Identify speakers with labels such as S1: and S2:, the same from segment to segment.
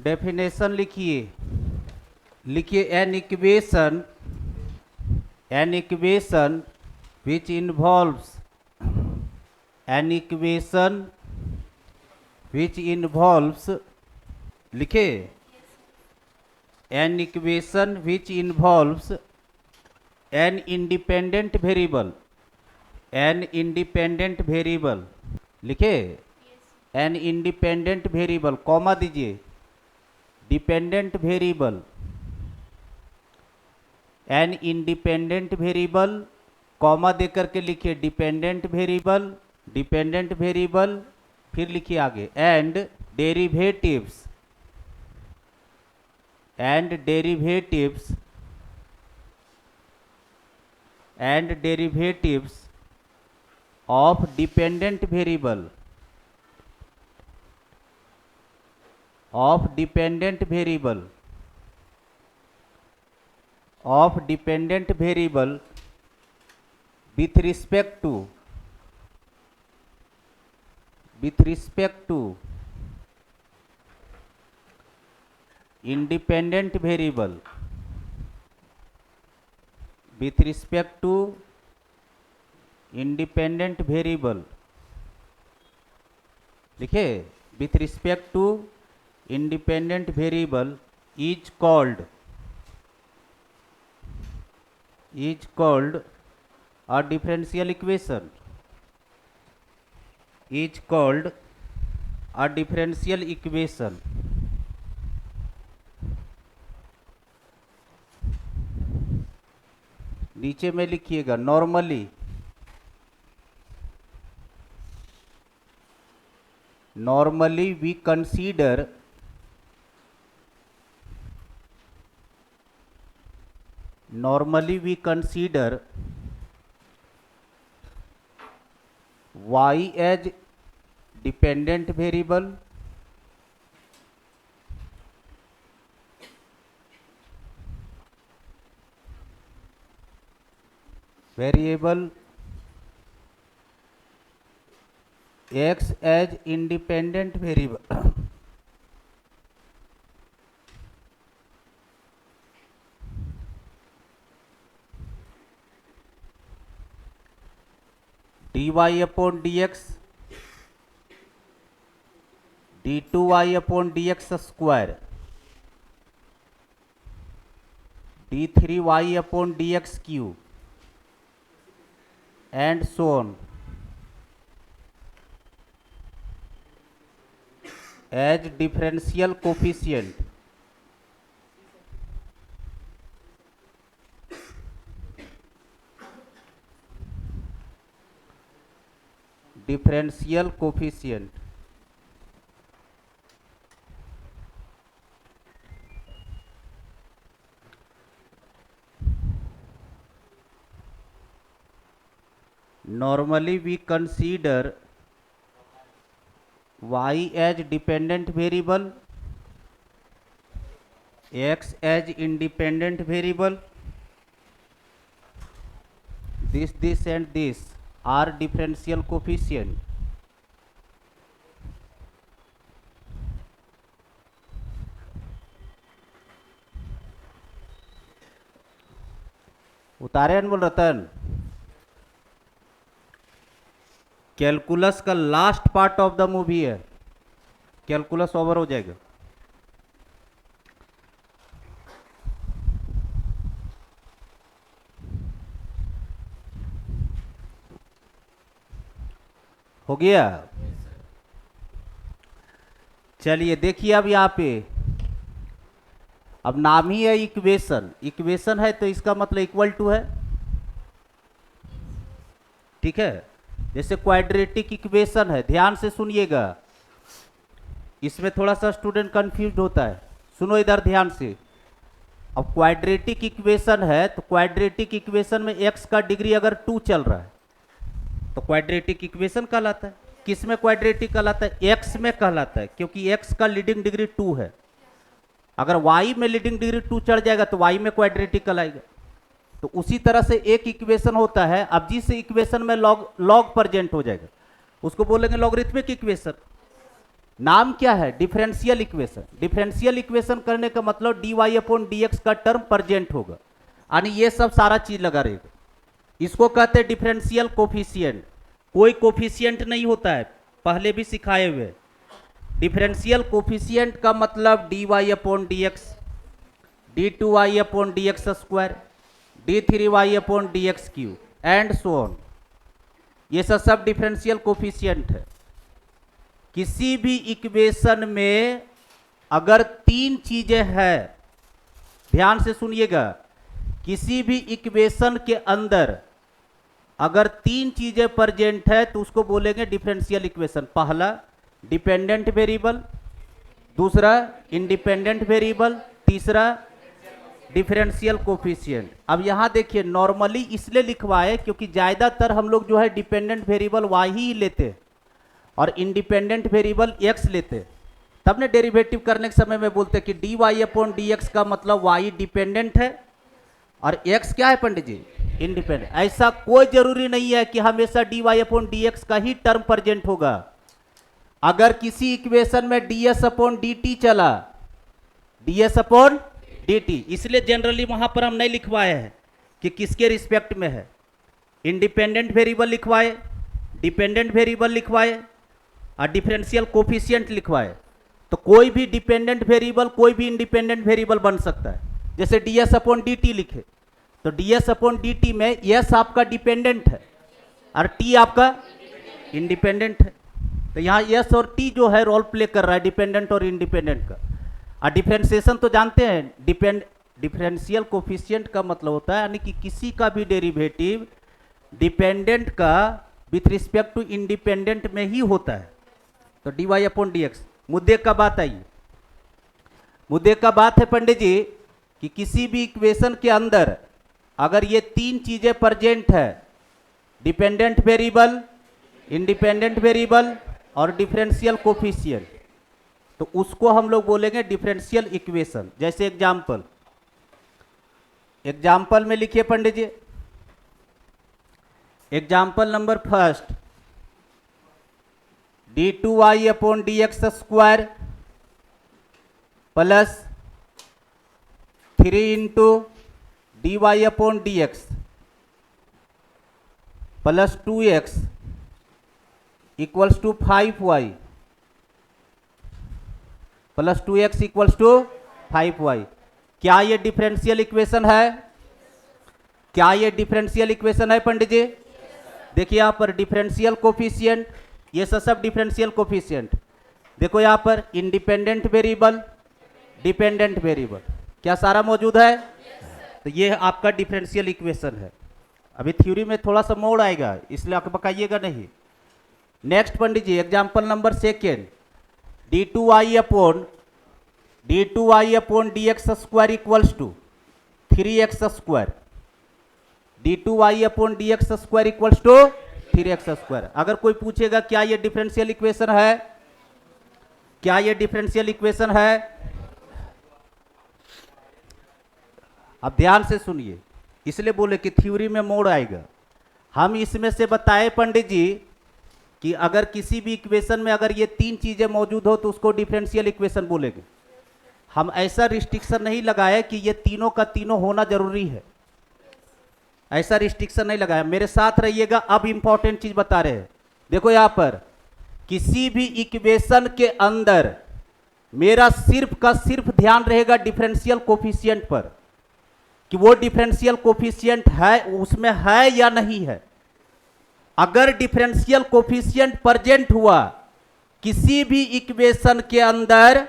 S1: Definition लिखिए an equation which involves लिखे an equation which involves an independent variable लिखे an independent variable comma दीजिए dependent variable an independent variable comma देकर के लिखिए dependent variable फिर लिखिए आगे and derivatives of dependent variable with respect to independent variable लिखे with respect to independent variable is called a differential equation नीचे में लिखिएगा normally we consider y as dependent variable x as independent variable dy upon dx d2y upon dx square d3y upon dx cube and so on as differential coefficient normally we consider y as dependent variable, x as independent variable, this and this are differential coefficient. उतारे अनमोल रतन calculus का last part of the movie है, calculus over हो जाएगा। हो गया? चलिए देखिए अब यहां पे अब नाम ही है इक्वेशन, इक्वेशन है तो इसका मतलब इक्वल टू है, ठीक है। जैसे क्वाड्रेटिक इक्वेशन है, ध्यान से सुनिएगा, इसमें थोड़ा सा स्टूडेंट कंफ्यूज होता है, सुनो इधर ध्यान से। अब क्वाड्रेटिक इक्वेशन है तो क्वाड्रेटिक इक्वेशन में x का डिग्री अगर 2 चल रहा है तो क्वाड्रेटिक इक्वेशन कहलाता है। किस में क्वाड्रेटिक कहलाता है? x में कहलाता है, क्योंकि x का लीडिंग डिग्री 2 है। अगर y में लीडिंग डिग्री 2 चढ़ जाएगा तो y में क्वाड्रेटिक कहलाएगा। तो उसी तरह से एक इक्वेशन होता है, अब जिस इक्वेशन में लॉग प्रेजेंट हो जाएगा उसको बोलेंगे लॉगरिथमिक इक्वेशन। नाम क्या है? Differential equation. डिफरेंशियल इक्वेशन करने का मतलब dy अपॉन dx का टर्म प्रेजेंट होगा, यानी ये सब सारा चीज लगा रहेगा। इसको कहते हैं डिफरेंशियल कोफिशिएंट। कोई कोफिशिएंट नहीं होता है, पहले भी सिखाए हुए। डिफरेंशियल कोफिशिएंट का मतलब dy upon dx, d2y upon dx square, d3y upon dx Q and so on. ये सब डिफरेंशियल कोफिशिएंट है। किसी भी इक्वेशन में अगर तीन चीजें हैं, ध्यान से सुनिएगा, किसी भी इक्वेशन के अंदर अगर तीन चीजें प्रेजेंट है तो उसको बोलेंगे डिफरेंशियल इक्वेशन। पहला डिपेंडेंट वेरिएबल, दूसरा इंडिपेंडेंट वेरिएबल, तीसरा डिफरेंशियल कोफिशिएंट। अब यहां देखिए, नॉर्मली इसलिए लिखवाए क्योंकि ज्यादातर हम लोग जो है डिपेंडेंट वेरिएबल y ही लेते हैं और इंडिपेंडेंट वेरिएबल x लेते हैं। तब ने डेरिवेटिव करने के समय में बोलते हैं कि dy अपॉन dx का मतलब y डिपेंडेंट है और x क्या है पंडित जी? इंडिपेंडेंट। ऐसा कोई जरूरी नहीं है कि हमेशा dy अपॉन dx का ही टर्म प्रेजेंट होगा। अगर किसी इक्वेशन में ds अपॉन dt चला, ds अपॉन dt, इसलिए जनरली वहां पर हम नहीं लिखवाए हैं कि किसके रिस्पेक्ट में है। इंडिपेंडेंट वेरिएबल लिखवाए, डिपेंडेंट वेरिएबल लिखवाए और डिफरेंशियल कोफिशिएंट लिखवाए। तो कोई भी डिपेंडेंट वेरिएबल कोई भी इंडिपेंडेंट वेरिएबल बन सकता है। जैसे ds अपॉन dt लिखे तो ds अपॉन dt में s आपका डिपेंडेंट है और t आपका इंडिपेंडेंट है। तो यहाँ s और t जो है रोल प्ले कर रहा है डिपेंडेंट और इंडिपेंडेंट का। और डिफरेंशिएशन तो जानते हैं, डिफरेंशियल कोफिशिएंट का मतलब होता है यानी कि किसी का भी डेरिवेटिव डिपेंडेंट का विथ रिस्पेक्ट टू इंडिपेंडेंट में ही होता है। तो dy अपॉन dx। मुद्दे का बात आई, मुद्दे का बात है पंडित जी कि किसी भी इक्वेशन के अंदर अगर ये तीन चीजें प्रेजेंट है, डिपेंडेंट वेरिएबल, इंडिपेंडेंट वेरिएबल और डिफरेंशियल कोफिशिएंट, तो उसको हम लोग बोलेंगे डिफरेंशियल इक्वेशन। जैसे एग्जाम्पल में लिखिए Pandit ji. Example number first, d2y upon dx square plus 3 into dy upon dx plus 2x equals to 5y plus 2x equals to 5y। क्या ये डिफरेंशियल इक्वेशन है? क्या ये डिफरेंशियल इक्वेशन है पंडित जी? देखिए यहां पर डिफरेंशियल कोफिशिएंट, ये सब डिफरेंशियल कोफिशिएंट। देखो यहां पर इंडिपेंडेंट वेरिएबल, डिपेंडेंट वेरिएबल, क्या सारा मौजूद है? तो ये आपका डिफरेंशियल इक्वेशन है। अभी थ्योरी में थोड़ा सा मोड़ आएगा, इसलिए आप पकाइएगा नहीं। Next Pandit ji, example number second, d2y upon dx square equals to 3x square, d2y upon dx square equals to 3x square. अगर कोई पूछेगा क्या ये डिफरेंशियल इक्वेशन है, क्या ये डिफरेंशियल इक्वेशन है? अब ध्यान से सुनिए, इसलिए बोले कि थ्योरी में मोड़ आएगा। हम इसमें से बताए पंडित जी कि अगर किसी भी इक्वेशन में अगर ये तीन चीजें मौजूद हो तो उसको डिफरेंशियल इक्वेशन बोलेंगे। हम ऐसा रिस्ट्रिक्शन नहीं लगाए कि ये तीनों का तीनों होना जरूरी है, ऐसा रिस्ट्रिक्शन नहीं लगाया। मेरे साथ रहिएगा, अब इंपॉर्टेंट चीज बता रहे हैं। देखो यहां पर किसी भी इक्वेशन के अंदर मेरा सिर्फ का सिर्फ ध्यान रहेगा डिफरेंशियल कोफिशिएंट पर कि वो डिफरेंशियल कोफिशिएंट है, उसमें है या नहीं है। अगर डिफरेंशियल कोफिशिएंट प्रेजेंट हुआ किसी भी इक्वेशन के अंदर,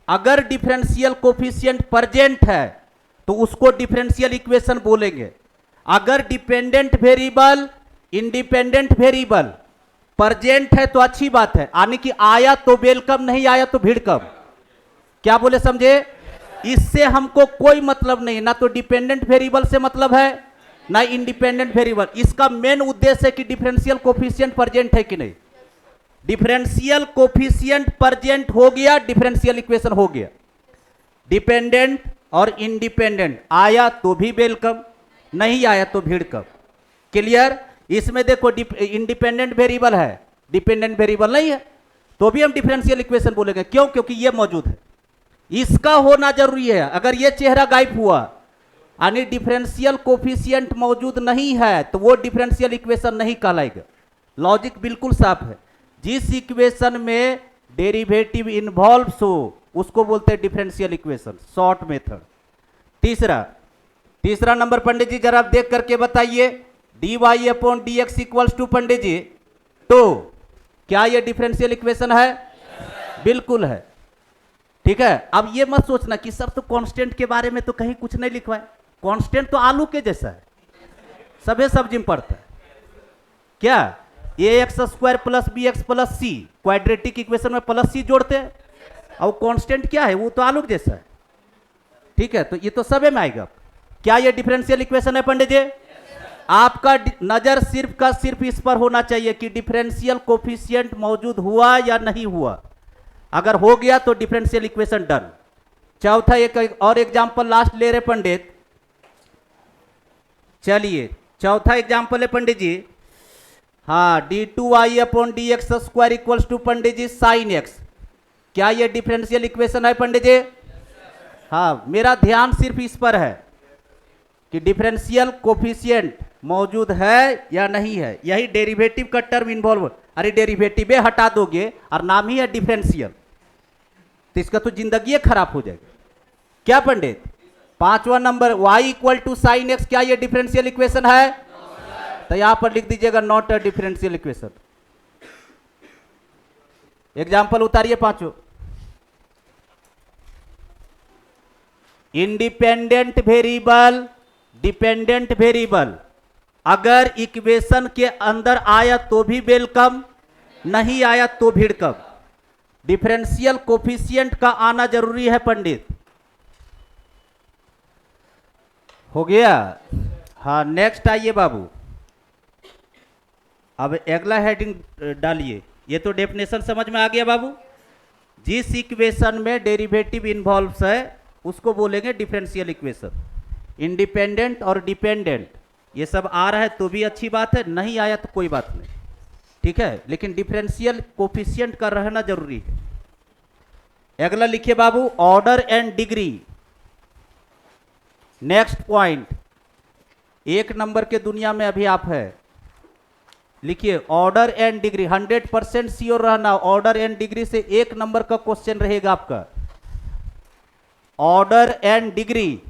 S1: अगर डिफरेंशियल कोफिशिएंट प्रेजेंट है तो उसको डिफरेंशियल इक्वेशन बोलेंगे। अगर dependent variable, independent variable present है तो अच्छी बात है, यानी कि आया तो वेलकम, नहीं आया तो भिड़कम। क्या बोले समझे? इससे हमको कोई मतलब नहीं, ना तो डिपेंडेंट वेरिएबल से मतलब है ना इंडिपेंडेंट वेरिएबल। इसका मेन उद्देश्य है कि डिफरेंशियल कोफिशिएंट प्रेजेंट है कि नहीं। डिफरेंशियल कोफिशिएंट प्रेजेंट हो गया, डिफरेंशियल इक्वेशन हो गया। डिपेंडेंट और इंडिपेंडेंट आया तो भी वेलकम, नहीं आया तो भिड़कम। क्लियर? इसमें देखो इंडिपेंडेंट वेरिएबल है, डिपेंडेंट वेरिएबल नहीं है, तो भी हम डिफरेंशियल इक्वेशन बोलेंगे। क्यों? क्योंकि ये मौजूद है, इसका होना जरूरी है। अगर ये चेहरा गायब हुआ यानी डिफरेंशियल कोफिशिएंट मौजूद नहीं है तो वो डिफरेंशियल इक्वेशन नहीं कहलाएगा। लॉजिक बिल्कुल साफ है। जिस इक्वेशन में डेरिवेटिव इन्वॉल्व्स हो उसको बोलते हैं डिफरेंशियल इक्वेशन, शॉर्ट मेथड। तीसरा नंबर पंडित जी जरा आप देख करके बताइए, dy upon dx equals to Pandit ji तो क्या ये डिफरेंशियल इक्वेशन है? बिल्कुल है। ठीक है, अब ये मत सोचना कि सब तो कांस्टेंट के बारे में तो कहीं कुछ नहीं लिखवा है। कांस्टेंट तो आलू के जैसा है, सभी सब्जी में पड़ता है। क्या ax square plus bx plus C, quadratic equation में प्लस सी जोड़ते हैं, और कांस्टेंट क्या है? वो तो आलू के जैसा है। ठीक है, तो ये तो सभी में आएगा। क्या ये डिफरेंशियल इक्वेशन है पंडित जी? आपका नजर सिर्फ का सिर्फ इस पर होना चाहिए कि डिफरेंशियल कोफिशिएंट मौजूद हुआ या नहीं हुआ। अगर हो गया तो डिफरेंशियल इक्वेशन डन। चौथा एक और एग्जांपल लास्ट ले रहे पंडित, चलिए चौथा एग्जांपल है पंडित जी। हाँ, d2y upon dx square equals to Pandit ji sine x। क्या ये डिफरेंशियल इक्वेशन है पंडित जी? हाँ, मेरा ध्यान सिर्फ इस पर है कि डिफरेंशियल कोफिशिएंट मौजूद है या नहीं है। यही डेरिवेटिव का टर्म इन्वॉल्व। अरे डेरिवेटिव हटा दोगे और नाम ही है डिफरेंशियल तो इसका तो जिंदगी खराब हो जाएगी। क्या पंडित? पांचवा number y equal to sine X, क्या ये डिफरेंशियल इक्वेशन है? तो यहां पर लिख दीजिएगा not a differential equation. Example उतारिए पांचों। इंडिपेंडेंट वेरिएबल, डिपेंडेंट वेरिएबल अगर इक्वेशन के अंदर आया तो भी वेलकम, नहीं आया तो भिड़कम। डिफरेंशियल कोफिशिएंट का आना जरूरी है पंडित। हो गया? हाँ, नेक्स्ट आइए बाबू। अब अगला हेडिंग डालिए। ये तो डेफिनेशन समझ में आ गया बाबू। जिस इक्वेशन में डेरिवेटिव इन्वॉल्व्स है उसको बोलेंगे डिफरेंशियल इक्वेशन। इंडिपेंडेंट और डिपेंडेंट ये सब आ रहा है तो भी अच्छी बात है, नहीं आया तो कोई बात नहीं। ठीक है, लेकिन डिफरेंशियल कोफिशिएंट का रहना जरूरी है। अगला लिखिए बाबू, order and degree. Next point, एक नंबर के दुनिया में अभी आप है। लिखिए ऑर्डर एंड डिग्री। 100% श्योर रहना, ऑर्डर एंड डिग्री से एक नंबर का क्वेश्चन रहेगा आपका। Order and degree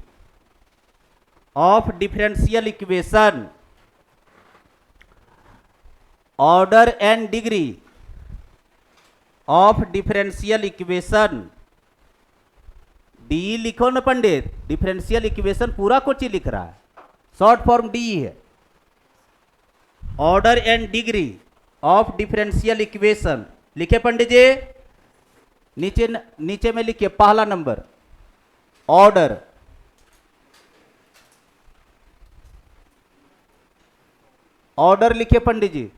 S1: of differential equation. Order and degree of differential equation. D लिखो ना पंडित, डिफरेंशियल इक्वेशन पूरा कुछ ही लिख रहा है, शॉर्ट फॉर्म डी है। Order and degree of differential equation लिखे पंडित जी। नीचे में लिखिए पहला नंबर ऑर्डर, ऑर्डर लिखिए पंडित जी।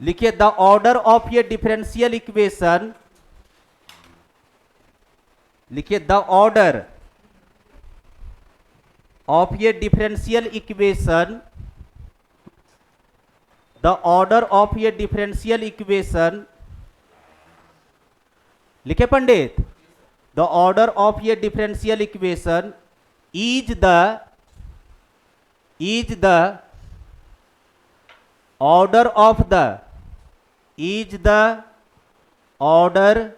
S1: लिखिए द ऑर्डर ऑफ ये डिफरेंशियल इक्वेशन। लिखिए द ऑर्डर ऑफ ये differential equation. The order of ये डिफरेंशियल इक्वेशन लिखे पंडित। द ऑर्डर ऑफ ये differential equation is the order of the order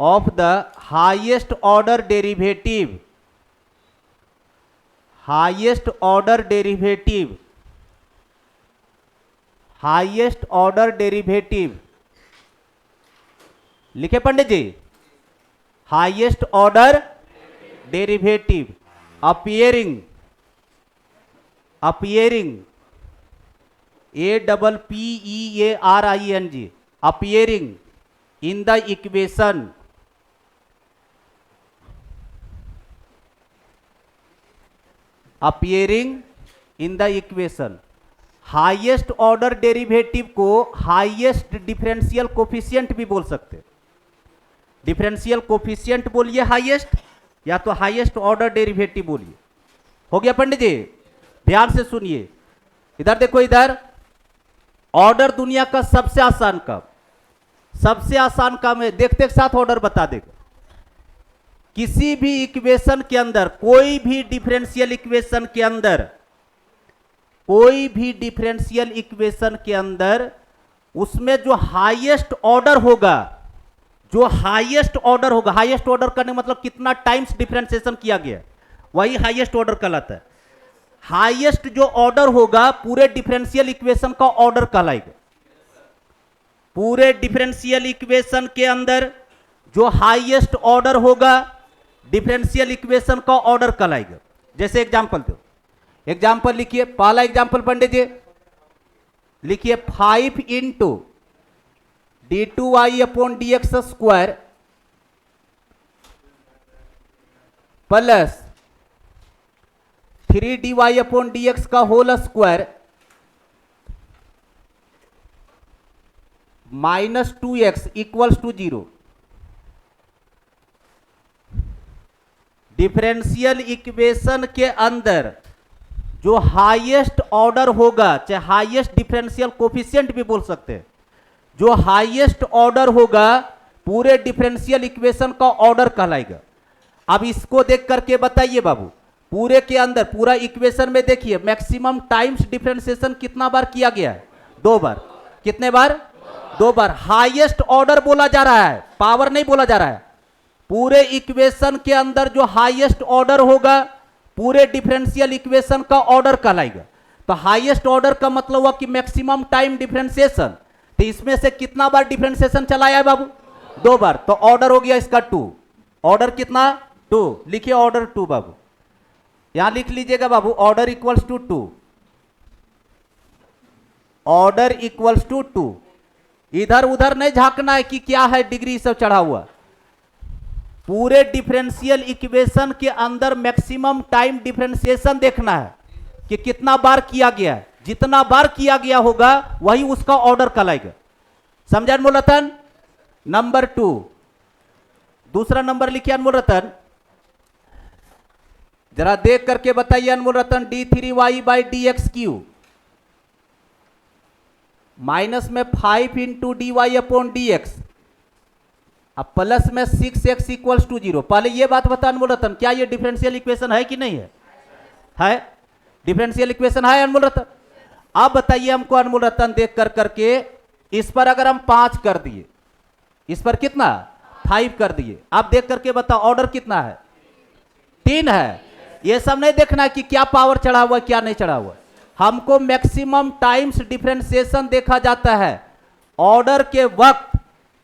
S1: of the highest order derivative. Highest order derivative, highest order derivative लिखे Pandit ji. Highest order derivative appearing APPEARING appearing in the equation. Appearing in the equation. Highest order derivative को highest differential coefficient भी बोल सकते। Differential coefficient बोलिए highest, या तो highest order derivative बोलिए। हो गया पंडित जी? ध्यान से सुनिए, इधर देखो, इधर ऑर्डर दुनिया का सबसे आसान काम, सबसे आसान काम है, देखते साथ ऑर्डर बता देगा। किसी भी इक्वेशन के अंदर, कोई भी डिफरेंशियल इक्वेशन के अंदर, कोई भी डिफरेंशियल इक्वेशन के अंदर उसमें जो हाईएस्ट ऑर्डर होगा, जो हाईएस्ट ऑर्डर होगा, हाईएस्ट ऑर्डर करने का मतलब कितना टाइम्स डिफरेंशिएशन किया गया, वही हाईएस्ट ऑर्डर कहलाता है। हाईएस्ट जो ऑर्डर होगा पूरे डिफरेंशियल इक्वेशन का ऑर्डर कहलाएगा। पूरे डिफरेंशियल इक्वेशन के अंदर जो हाईएस्ट ऑर्डर होगा डिफरेंशियल इक्वेशन का ऑर्डर कहलाएगा। जैसे एग्जांपल दो, एग्जांपल लिखिए, पहला एग्जांपल पंडित जी लिखिए, 5 into d2y upon dx square plus 3dy upon dx का whole square minus 2x equals to 0। Differential equation के अंदर जो हाईएस्ट ऑर्डर होगा, चाहे हाईएस्ट डिफरेंशियल कोफिशिएंट भी बोल सकते हैं, जो हाईएस्ट ऑर्डर होगा पूरे डिफरेंशियल इक्वेशन का ऑर्डर कहलाएगा। अब इसको देख करके बताइए बाबू, पूरे के अंदर पूरा इक्वेशन में देखिए मैक्सिमम टाइम्स डिफरेंशिएशन कितना बार किया गया है? 2 बार। कितने बार? 2 बार। हाईएस्ट ऑर्डर बोला जा रहा है, पावर नहीं बोला जा रहा है। पूरे इक्वेशन के अंदर जो हाईएस्ट ऑर्डर होगा पूरे डिफरेंशियल इक्वेशन का ऑर्डर कहलाएगा। तो हाईएस्ट ऑर्डर का मतलब हुआ कि मैक्सिमम टाइम डिफरेंशिएशन। तो इसमें से कितना बार डिफरेंशिएशन चलाया है बाबू? 2 बार। तो ऑर्डर हो गया इसका 2। ऑर्डर कितना? 2। लिखिए ऑर्डर 2 बाबू, यहां लिख लीजिएगा बाबू, order equals to 2। Order equals to 2। इधर उधर नहीं झांकना है कि क्या है डिग्री सब चढ़ा हुआ। पूरे डिफरेंशियल इक्वेशन के अंदर मैक्सिमम टाइम डिफरेंशिएशन देखना है कि कितना बार किया गया है। जितना बार किया गया होगा वही उसका ऑर्डर कहलाएगा। समझा अनमोल रतन? नंबर 2। दूसरा नंबर लिखिए अनमोल रतन, जरा देख करके बताइए Anmol Ratan, d3y by dx cube minus में 5 into D Y upon D X, अब प्लस में 6x इक्वल्स टू 0। पहले ये बात बता अनमोल रतन, क्या ये डिफरेंशियल इक्वेशन है कि नहीं है? है, डिफरेंशियल इक्वेशन है अनमोल रतन। अब बताइए हमको अनमोल रतन, देख कर करके इस पर अगर हम 5 कर दिए, इस पर कितना? 5 कर दिए। अब देख करके बताओ ऑर्डर कितना है? 3 है। ये सब नहीं देखना है कि क्या पावर चढ़ा हुआ क्या नहीं चढ़ा हुआ। हमको मैक्सिमम टाइम्स डिफरेंशिएशन देखा जाता है। ऑर्डर के वक्त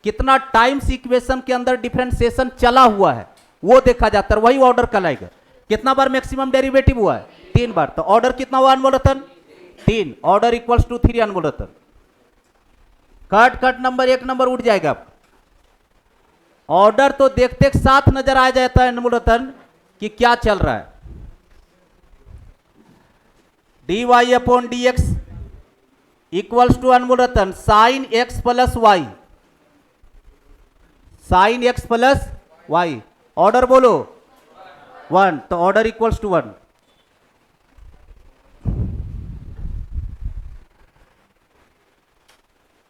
S1: कितना टाइम्स इक्वेशन के अंदर डिफरेंशिएशन चला हुआ है वो देखा जाता है, वही ऑर्डर कहलाएगा। कितना बार मैक्सिमम डेरिवेटिव हुआ है? 3 बार। तो ऑर्डर कितना हुआ Anmol Ratan? 3। Order equals to 3 Anmol Ratan. Cut cut number 1 number उठ जाएगा आपका। ऑर्डर तो देखते साथ नजर आ जाता है अनमोल रतन कि क्या चल रहा है। D Y upon D X equals to Anmol Ratan sine X plus Y, sine X plus Y. Order बोलो 1। तो ऑर्डर इक्वल्स टू 1।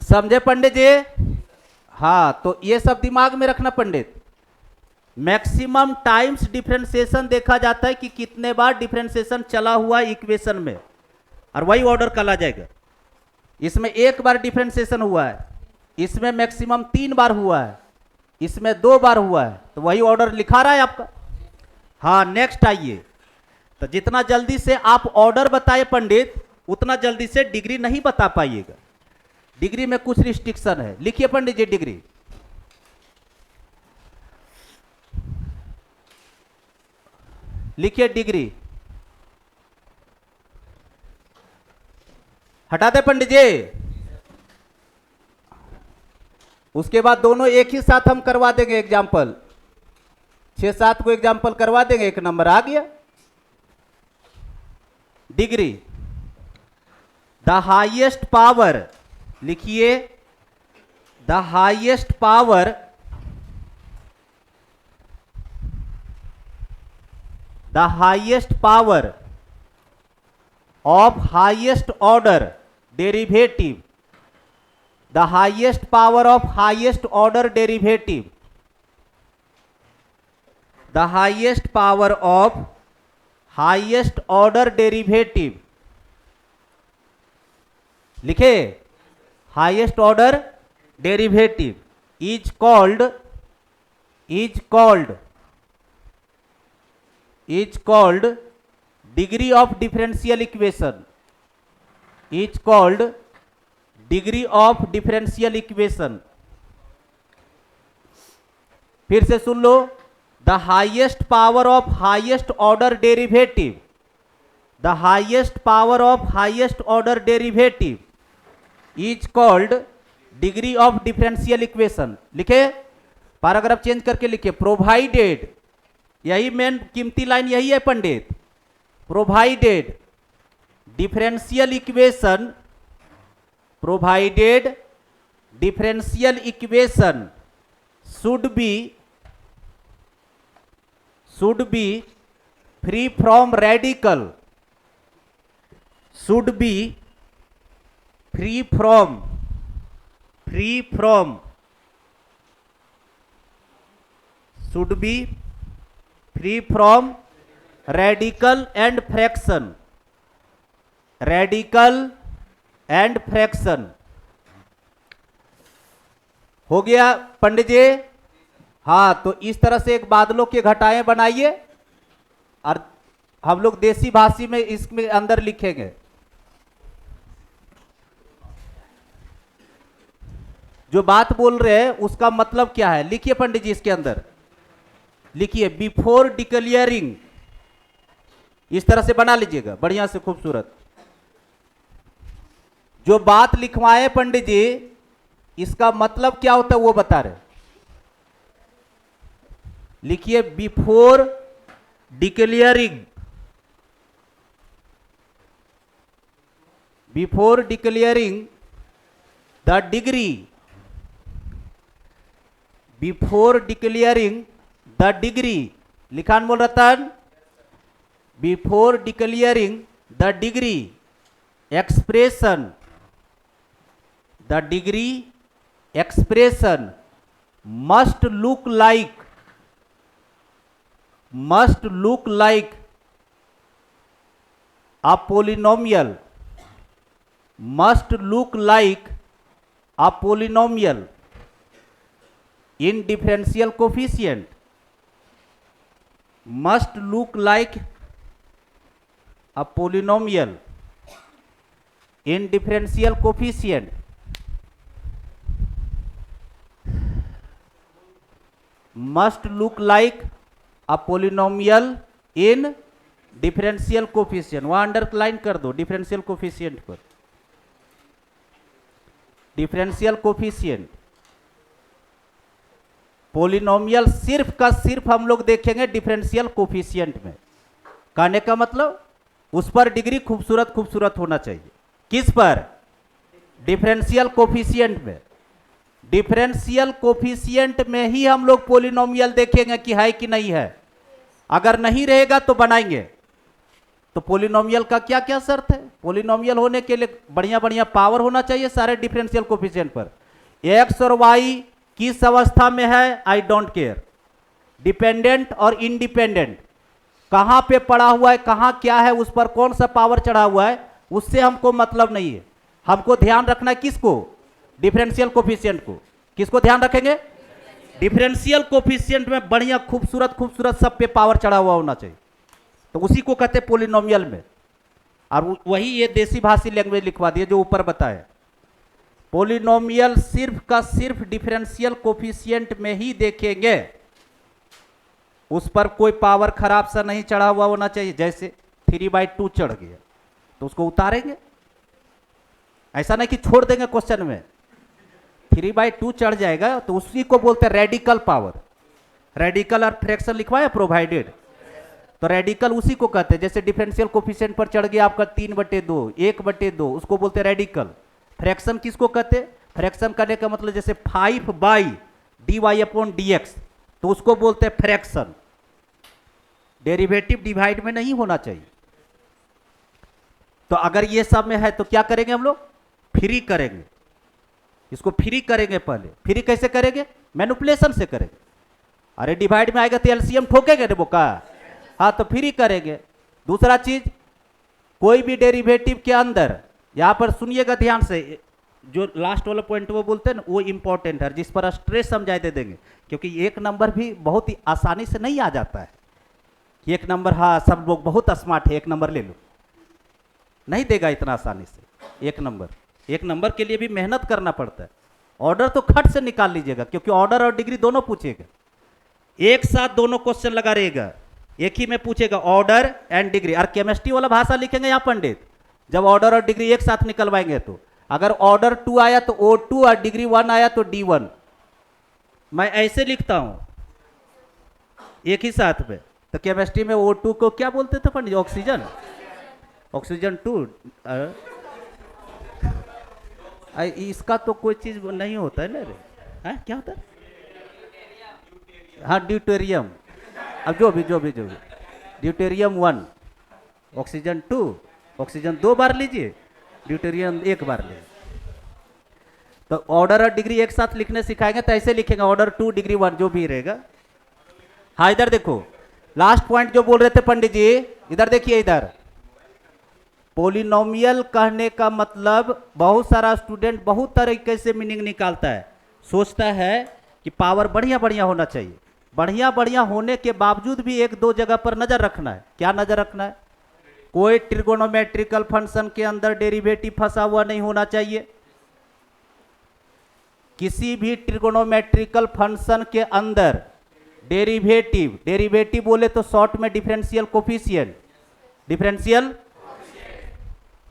S1: समझे पंडित जी? हाँ, तो ये सब दिमाग में रखना पंडित। मैक्सिमम टाइम्स डिफरेंशिएशन देखा जाता है कि कितने बार डिफरेंशिएशन चला हुआ इक्वेशन में, और वही ऑर्डर कहा जाएगा। इसमें 1 बार डिफरेंशिएशन हुआ है, इसमें मैक्सिमम 3 बार हुआ है, इसमें 2 बार हुआ है, तो वही ऑर्डर लिखा रहा है आपका। हाँ, नेक्स्ट आइए। तो जितना जल्दी से आप ऑर्डर बताए पंडित, उतना जल्दी से डिग्री नहीं बता पाइएगा। डिग्री में कुछ रिस्ट्रिक्शन है। लिखिए पंडित जी डिग्री। लिखिए डिग्री, हटा दे पंडित जी। उसके बाद दोनों एक ही साथ हम करवा देंगे एग्जाम्पल, 6-7 को एग्जाम्पल करवा देंगे, 1 नंबर आ गया। डिग्री, द हाईएस्ट पावर, लिखिए the highest power, the highest power of highest order derivative, the highest power of highest order derivative, the highest power of highest order derivative, लिखे highest order derivative is called degree of differential equation, is called degree of differential equation. फिर से सुन लो, the highest power of highest order derivative, the highest power of highest order derivative is called degree of differential equation. लिखे, paragraph change करके लिखे, provided, यही main कीमती line यही है Pandit, provided differential equation, provided differential equation should be free from radical, should be free from should be free from radical and fraction, radical and fraction. हो गया पंडित जी? हाँ, तो इस तरह से एक बादलों के घटाएं बनाइए और हम लोग देसी भाषा में इसमें अंदर लिखेंगे। जो बात बोल रहे हैं उसका मतलब क्या है, लिखिए पंडित जी, इसके अंदर लिखिए बिफोर डिक्लेयरिंग, इस तरह से बना लीजिएगा बढ़िया से खूबसूरत। जो बात लिखवाए पंडित जी, इसका मतलब क्या होता है वो बता रहे। लिखिए before declaring, before declaring the degree, before declaring the degree, लिखान बोल रतन, before declaring the degree expression, the degree expression must look like a polynomial, must look like a polynomial in differential coefficient, must look like a polynomial in differential coefficient. Must look like a polynomial in differential coefficient. वहां underline कर दो differential coefficient पर, differential coefficient. Polynomial सिर्फ का सिर्फ हम लोग देखेंगे डिफरेंशियल कोफिशिएंट में। कहने का मतलब उस पर डिग्री खूबसूरत खूबसूरत होना चाहिए। किस पर? डिफरेंशियल कोफिशिएंट में। डिफरेंशियल कोफिशिएंट में ही हम लोग पोलिनोमियल देखेंगे कि है कि नहीं है। अगर नहीं रहेगा तो बनाएंगे। तो पोलिनोमियल का क्या क्या शर्त है? पोलिनोमियल होने के लिए बढ़िया बढ़िया पावर होना चाहिए सारे डिफरेंशियल कोफिशिएंट पर। एक्स और वाई किस अवस्था में है, आई डोंट केयर। डिपेंडेंट और इंडिपेंडेंट कहां पे पड़ा हुआ है, कहां क्या है, उस पर कौन सा पावर चढ़ा हुआ है, उससे हमको मतलब नहीं है। हमको ध्यान रखना है किसको? डिफरेंशियल कोफिशिएंट को। किसको ध्यान रखेंगे? डिफरेंशियल कोफिशिएंट में बढ़िया खूबसूरत खूबसूरत सब पे पावर चढ़ा हुआ होना चाहिए। तो उसी को कहते हैं पोलिनोमियल में। और वही ये देसी भाषी लैंग्वेज लिखवा दिए जो ऊपर बताए। पोलिनोमियल सिर्फ का सिर्फ डिफरेंशियल कोफिशिएंट में ही देखेंगे। उस पर कोई पावर खराब सा नहीं चढ़ा हुआ होना चाहिए। जैसे 3/2 चढ़ गया तो उसको उतारेंगे, ऐसा नहीं कि छोड़ देंगे क्वेश्चन में। 3/2 चढ़ जाएगा तो उसी को बोलते हैं रेडिकल पावर। रेडिकल और फ्रैक्शन लिखवाया प्रोवाइडेड, तो रेडिकल उसी को कहते हैं। जैसे डिफरेंशियल कोफिशिएंट पर चढ़ गया आपका 3/2, 1/2, उसको बोलते हैं रेडिकल। फ्रैक्शन किसको कहते हैं? फ्रैक्शन करने का मतलब जैसे 5/dy/dx, तो उसको बोलते हैं फ्रैक्शन। डेरिवेटिव डिवाइड में नहीं होना चाहिए। तो अगर ये सब में है तो क्या करेंगे हम लोग? फ्री करेंगे, इसको फ्री करेंगे। पहले फ्री कैसे करेंगे? मैनिपुलेशन से करेंगे। अरे डिवाइड में आएगा तो एलसीएम ठोकेंगे रे बोका, हाँ तो फ्री करेंगे। दूसरा चीज, कोई भी डेरिवेटिव के अंदर, यहां पर सुनिएगा ध्यान से, जो लास्ट वाला पॉइंट वो बोलते हैं ना, वो इंपॉर्टेंट है, जिस पर स्ट्रेस हम ज्यादा देंगे, क्योंकि एक नंबर भी बहुत ही आसानी से नहीं आ जाता है कि एक नंबर, हाँ सब लोग बहुत स्मार्ट है एक नंबर ले लो, नहीं देगा इतना आसानी से एक नंबर के लिए भी मेहनत करना पड़ता है। ऑर्डर तो खट से निकाल लीजिएगा, क्योंकि ऑर्डर और डिग्री दोनों पूछेगा, एक साथ दोनों क्वेश्चन लगा रहेगा, एक ही में पूछेगा ऑर्डर एंड डिग्री। और केमिस्ट्री वाला भाषा लिखेंगे यहाँ पंडित, जब ऑर्डर और डिग्री एक साथ निकलवाएंगे तो अगर ऑर्डर 2 आया तो O2 और डिग्री 1 आया तो D1। मैं ऐसे लिखता हूं एक ही साथ में। तो केमिस्ट्री में O2 को क्या बोलते थे पंडित? Oxygen, oxygen 2। इसका तो कोई चीज नहीं होता है ना रे, है क्या होता है? हाँ ड्यूटेरियम। अब जो भी ड्यूटेरियम 1, ऑक्सीजन 2, ऑक्सीजन 2 बार लीजिए, ड्यूटेरियम 1 बार लीजिए। तो ऑर्डर और डिग्री एक साथ लिखने सिखाएंगे तो ऐसे लिखेंगे ऑर्डर 2 डिग्री 1 जो भी रहेगा। हाँ इधर देखो, लास्ट पॉइंट जो बोल रहे थे पंडित जी, इधर देखिए, इधर पोलिनोमियल कहने का मतलब बहुत सारा स्टूडेंट बहुत तरीके से मीनिंग निकालता है, सोचता है कि पावर बढ़िया बढ़िया होना चाहिए। बढ़िया बढ़िया होने के बावजूद भी एक दो जगह पर नजर रखना है। क्या नजर रखना है? कोई ट्रिगोनोमेट्रिकल फंक्शन के अंदर डेरिवेटिव फंसा हुआ नहीं होना चाहिए। किसी भी ट्रिगोनोमेट्रिकल फंक्शन के अंदर डेरिवेटिव बोले तो शॉर्ट में डिफरेंशियल कोफिशिएंट,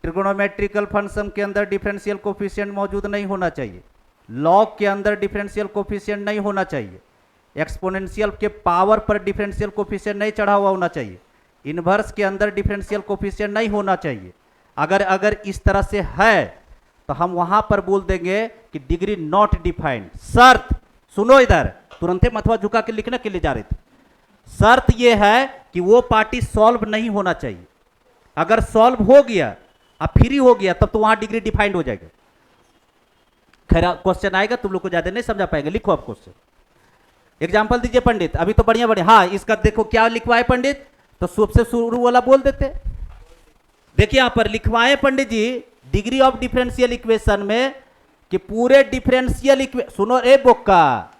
S1: ट्रिगोनोमेट्रिकल फंक्शन के अंदर डिफरेंशियल कोफिशिएंट मौजूद नहीं होना चाहिए। लॉग के अंदर डिफरेंशियल कोफिशिएंट नहीं होना चाहिए। एक्सपोनेंशियल के पावर पर डिफरेंशियल कोफिशिएंट नहीं चढ़ा हुआ होना चाहिए। इनवर्स के अंदर डिफरेंशियल कोफिशिएंट नहीं होना चाहिए। अगर इस तरह से है तो हम वहां पर बोल देंगे कि डिग्री नॉट डिफाइंड। शर्त सुनो, इधर तुरंत मथवा झुका के लिखने के लिए जा रहे थे। शर्त यह है कि वो पार्टी सॉल्व नहीं होना चाहिए। अगर सॉल्व हो गया, अब फ्री हो गया, तब तो वहां डिग्री डिफाइंड हो जाएगा। खैर क्वेश्चन आएगा, तुम लोग को ज्यादा नहीं समझा पाएंगे। लिखो आप क्वेश्चन, एग्जाम्पल दीजिए पंडित। अभी तो बढ़िया बढ़िया, हाँ इसका देखो क्या लिखवाए पंडित, तो सबसे शुरू वाला बोल देते। देखिए यहां पर लिखवाए पंडित जी, डिग्री ऑफ डिफरेंशियल इक्वेशन में कि पूरे डिफरेंशियल सुनो ए बोक्का,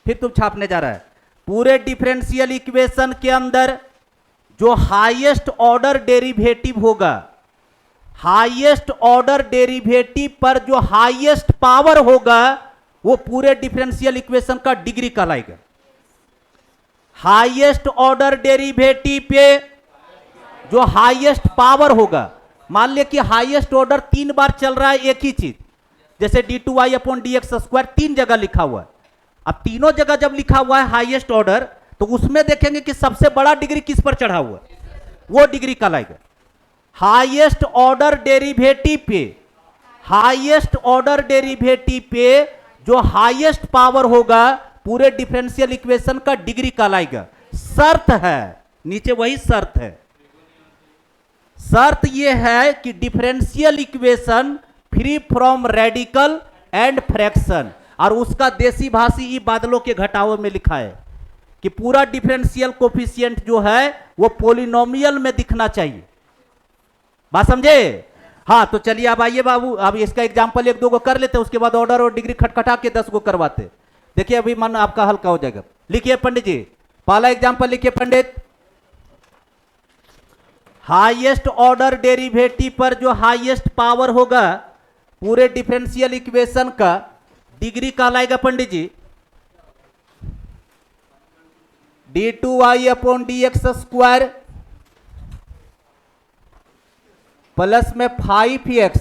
S1: फिर तुम छापने जा रहा है। पूरे डिफरेंशियल इक्वेशन के अंदर जो हाईएस्ट ऑर्डर डेरिवेटिव होगा, हाईएस्ट ऑर्डर डेरिवेटिव पर जो हाईएस्ट पावर होगा, वो पूरे डिफरेंशियल इक्वेशन का डिग्री कहलाएगा। हाईएस्ट ऑर्डर डेरिवेटिव पे जो हाईएस्ट पावर होगा, मान लिया कि हाईएस्ट ऑर्डर 3 बार चल रहा है एक ही चीज, जैसे d2y/dx² 3 जगह लिखा हुआ है। अब तीनों जगह जब लिखा हुआ है हाईएस्ट ऑर्डर, तो उसमें देखेंगे कि सबसे बड़ा डिग्री किस पर चढ़ा हुआ है, वो डिग्री कहलाएगा। हाईएस्ट ऑर्डर डेरिवेटिव पे, हाईएस्ट ऑर्डर डेरिवेटिव पे जो हाईएस्ट पावर होगा, पूरे डिफरेंशियल इक्वेशन का डिग्री कहलाएगा। शर्त है, नीचे वही शर्त है। शर्त यह है कि differential equation free from radical and fraction, और उसका देसी भाषी ई बादलों के घटाओ में लिखा है कि पूरा डिफरेंशियल कोफिशिएंट जो है वो पोलिनोमियल में दिखना चाहिए। बात समझे? हाँ तो चलिए अब आइए बाबू, अब इसका एग्जांपल 1-2 को कर लेते हैं, उसके बाद ऑर्डर और डिग्री खटखटा के 10 को करवाते। देखिए अभी मन आपका हल्का हो जाएगा। लिखिए पंडित जी, पहला एग्जांपल लिखिए पंडित। हाईएस्ट ऑर्डर डेरिवेटिव पर जो हाईएस्ट पावर होगा, पूरे डिफरेंशियल इक्वेशन का डिग्री कहलाएगा पंडित जी d2y/dx² प्लस में 5x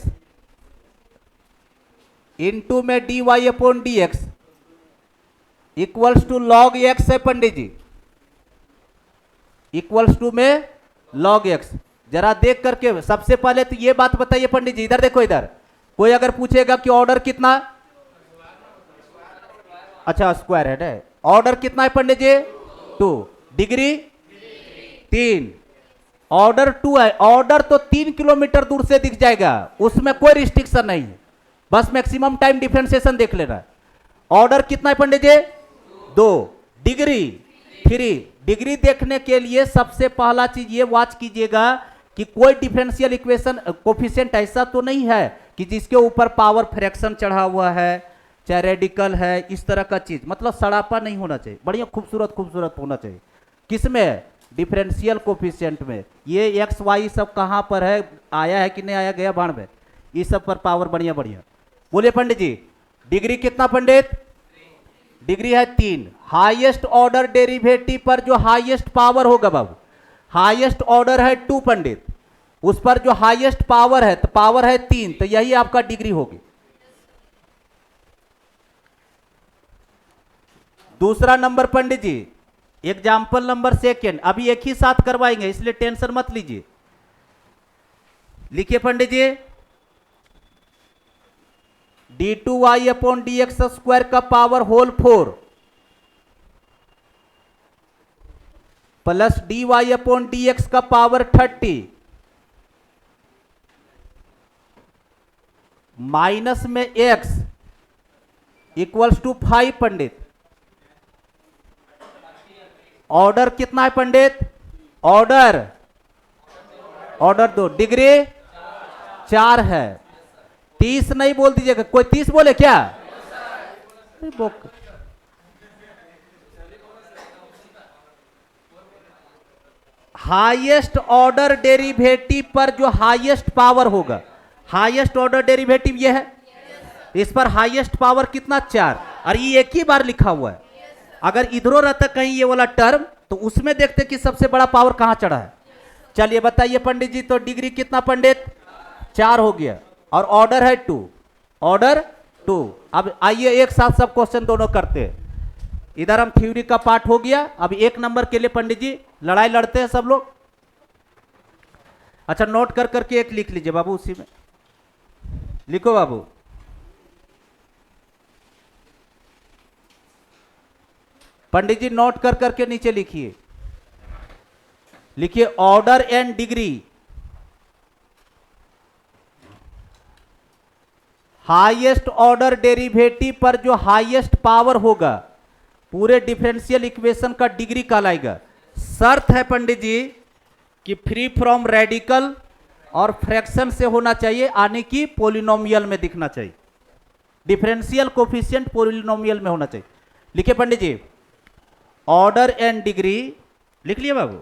S1: इंटू में dy/dx equals to log x है पंडित जी, इक्वल्स टू में log x। जरा देख करके सबसे पहले तो ये बात बताइए पंडित जी, इधर देखो, इधर कोई अगर पूछेगा कि ऑर्डर कितना, अच्छा स्क्वायर है, ऑर्डर कितना है पंडित जी? 2, डिग्री 3, ऑर्डर 2 है, ऑर्डर तो 3 किलोमीटर दूर से दिख जाएगा, उसमें कोई रिस्ट्रिक्शन नहीं है, बस मैक्सिमम टाइम डिफरेंशिएशन देख लेना है। ऑर्डर कितना है पंडित जी? 2। डिग्री 3। डिग्री देखने के लिए सबसे पहला चीज ये वॉच कीजिएगा कि कोई डिफरेंशियल इक्वेशन कोफिशिएंट ऐसा तो नहीं है कि जिसके ऊपर पावर फ्रैक्शन चढ़ा हुआ है, चाहे रेडिकल है, इस तरह का चीज, मतलब सड़ापा नहीं होना चाहिए, बढ़िया खूबसूरत खूबसूरत होना चाहिए। किसमें? डिफरेंशियल कोफिशिएंट में। ये एक्स वाई सब कहां पर है, आया है कि नहीं आया, गया बाण में, इस सब पर पावर बढ़िया बढ़िया। बोलिए पंडित जी, डिग्री कितना पंडित? डिग्री है 3। हाईएस्ट ऑर्डर डेरिवेटिव पर जो हाईएस्ट पावर होगा बाबू, हाईएस्ट ऑर्डर है 2 पंडित, उस पर जो हाईएस्ट पावर है, तो पावर है 3, तो यही आपका डिग्री होगी। दूसरा number Pandit ji, example number 2, अभी एक ही साथ करवाएंगे इसलिए टेंशन मत लीजिए। लिखिए पंडित जी, d2y/dx² का पावर होल 4 प्लस dy/dx का पावर 30 माइनस में x equals to 5 Pandit. Order कितना है पंडित? ऑर्डर 2, डिग्री 4 है। 30 नहीं बोल दीजिएगा, कोई 30 बोले क्या? हाईएस्ट ऑर्डर डेरिवेटिव पर जो हाईएस्ट पावर होगा, हाईएस्ट ऑर्डर डेरिवेटिव ये है, इस पर हाईएस्ट पावर कितना? 4, और ये एक ही बार लिखा हुआ है। अगर इधरों रहता कहीं ये वाला टर्म, तो उसमें देखते कि सबसे बड़ा पावर कहां चढ़ा है। चलिए बताइए पंडित जी, तो डिग्री कितना पंडित? 4 हो गया, और ऑर्डर है 2, ऑर्डर 2। अब आइए एक साथ सब क्वेश्चन दोनों करते हैं। इधर हम थ्योरी का पार्ट हो गया, अब 1 नंबर के लिए पंडित जी लड़ाई लड़ते हैं सब लोग। अच्छा, नोट कर करके एक लिख लीजिए बाबू, उसी में लिखो बाबू। पंडित जी नोट कर करके नीचे लिखिए, लिखिए order and degree highest order derivative पर जो हाईएस्ट पावर होगा पूरे डिफरेंशियल इक्वेशन का डिग्री कहलाएगा। शर्त है पंडित जी कि फ्री फ्रॉम रेडिकल और फ्रैक्शन से होना चाहिए, यानी कि पॉलिनोमियल में दिखना चाहिए, डिफरेंशियल कोफिशिएंट पॉलिनोमियल में होना चाहिए। लिखिए Pandit ji, order and degree, लिख लिया बाबू,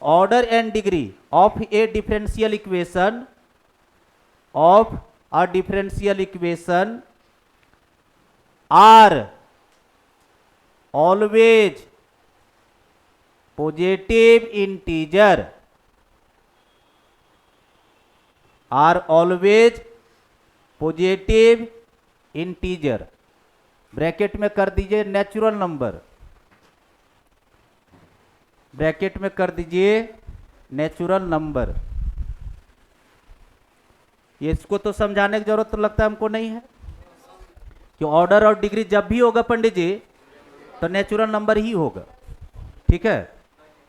S1: order and degree of a differential equation are always positive integer, are always positive integer, bracket में कर दीजिए नेचुरल नंबर, ब्रैकेट में कर दीजिए नेचुरल नंबर। ये इसको तो समझाने की जरूरत तो लगता है हमको नहीं है कि ऑर्डर और डिग्री जब भी होगा पंडित जी तो नेचुरल नंबर ही होगा, ठीक है।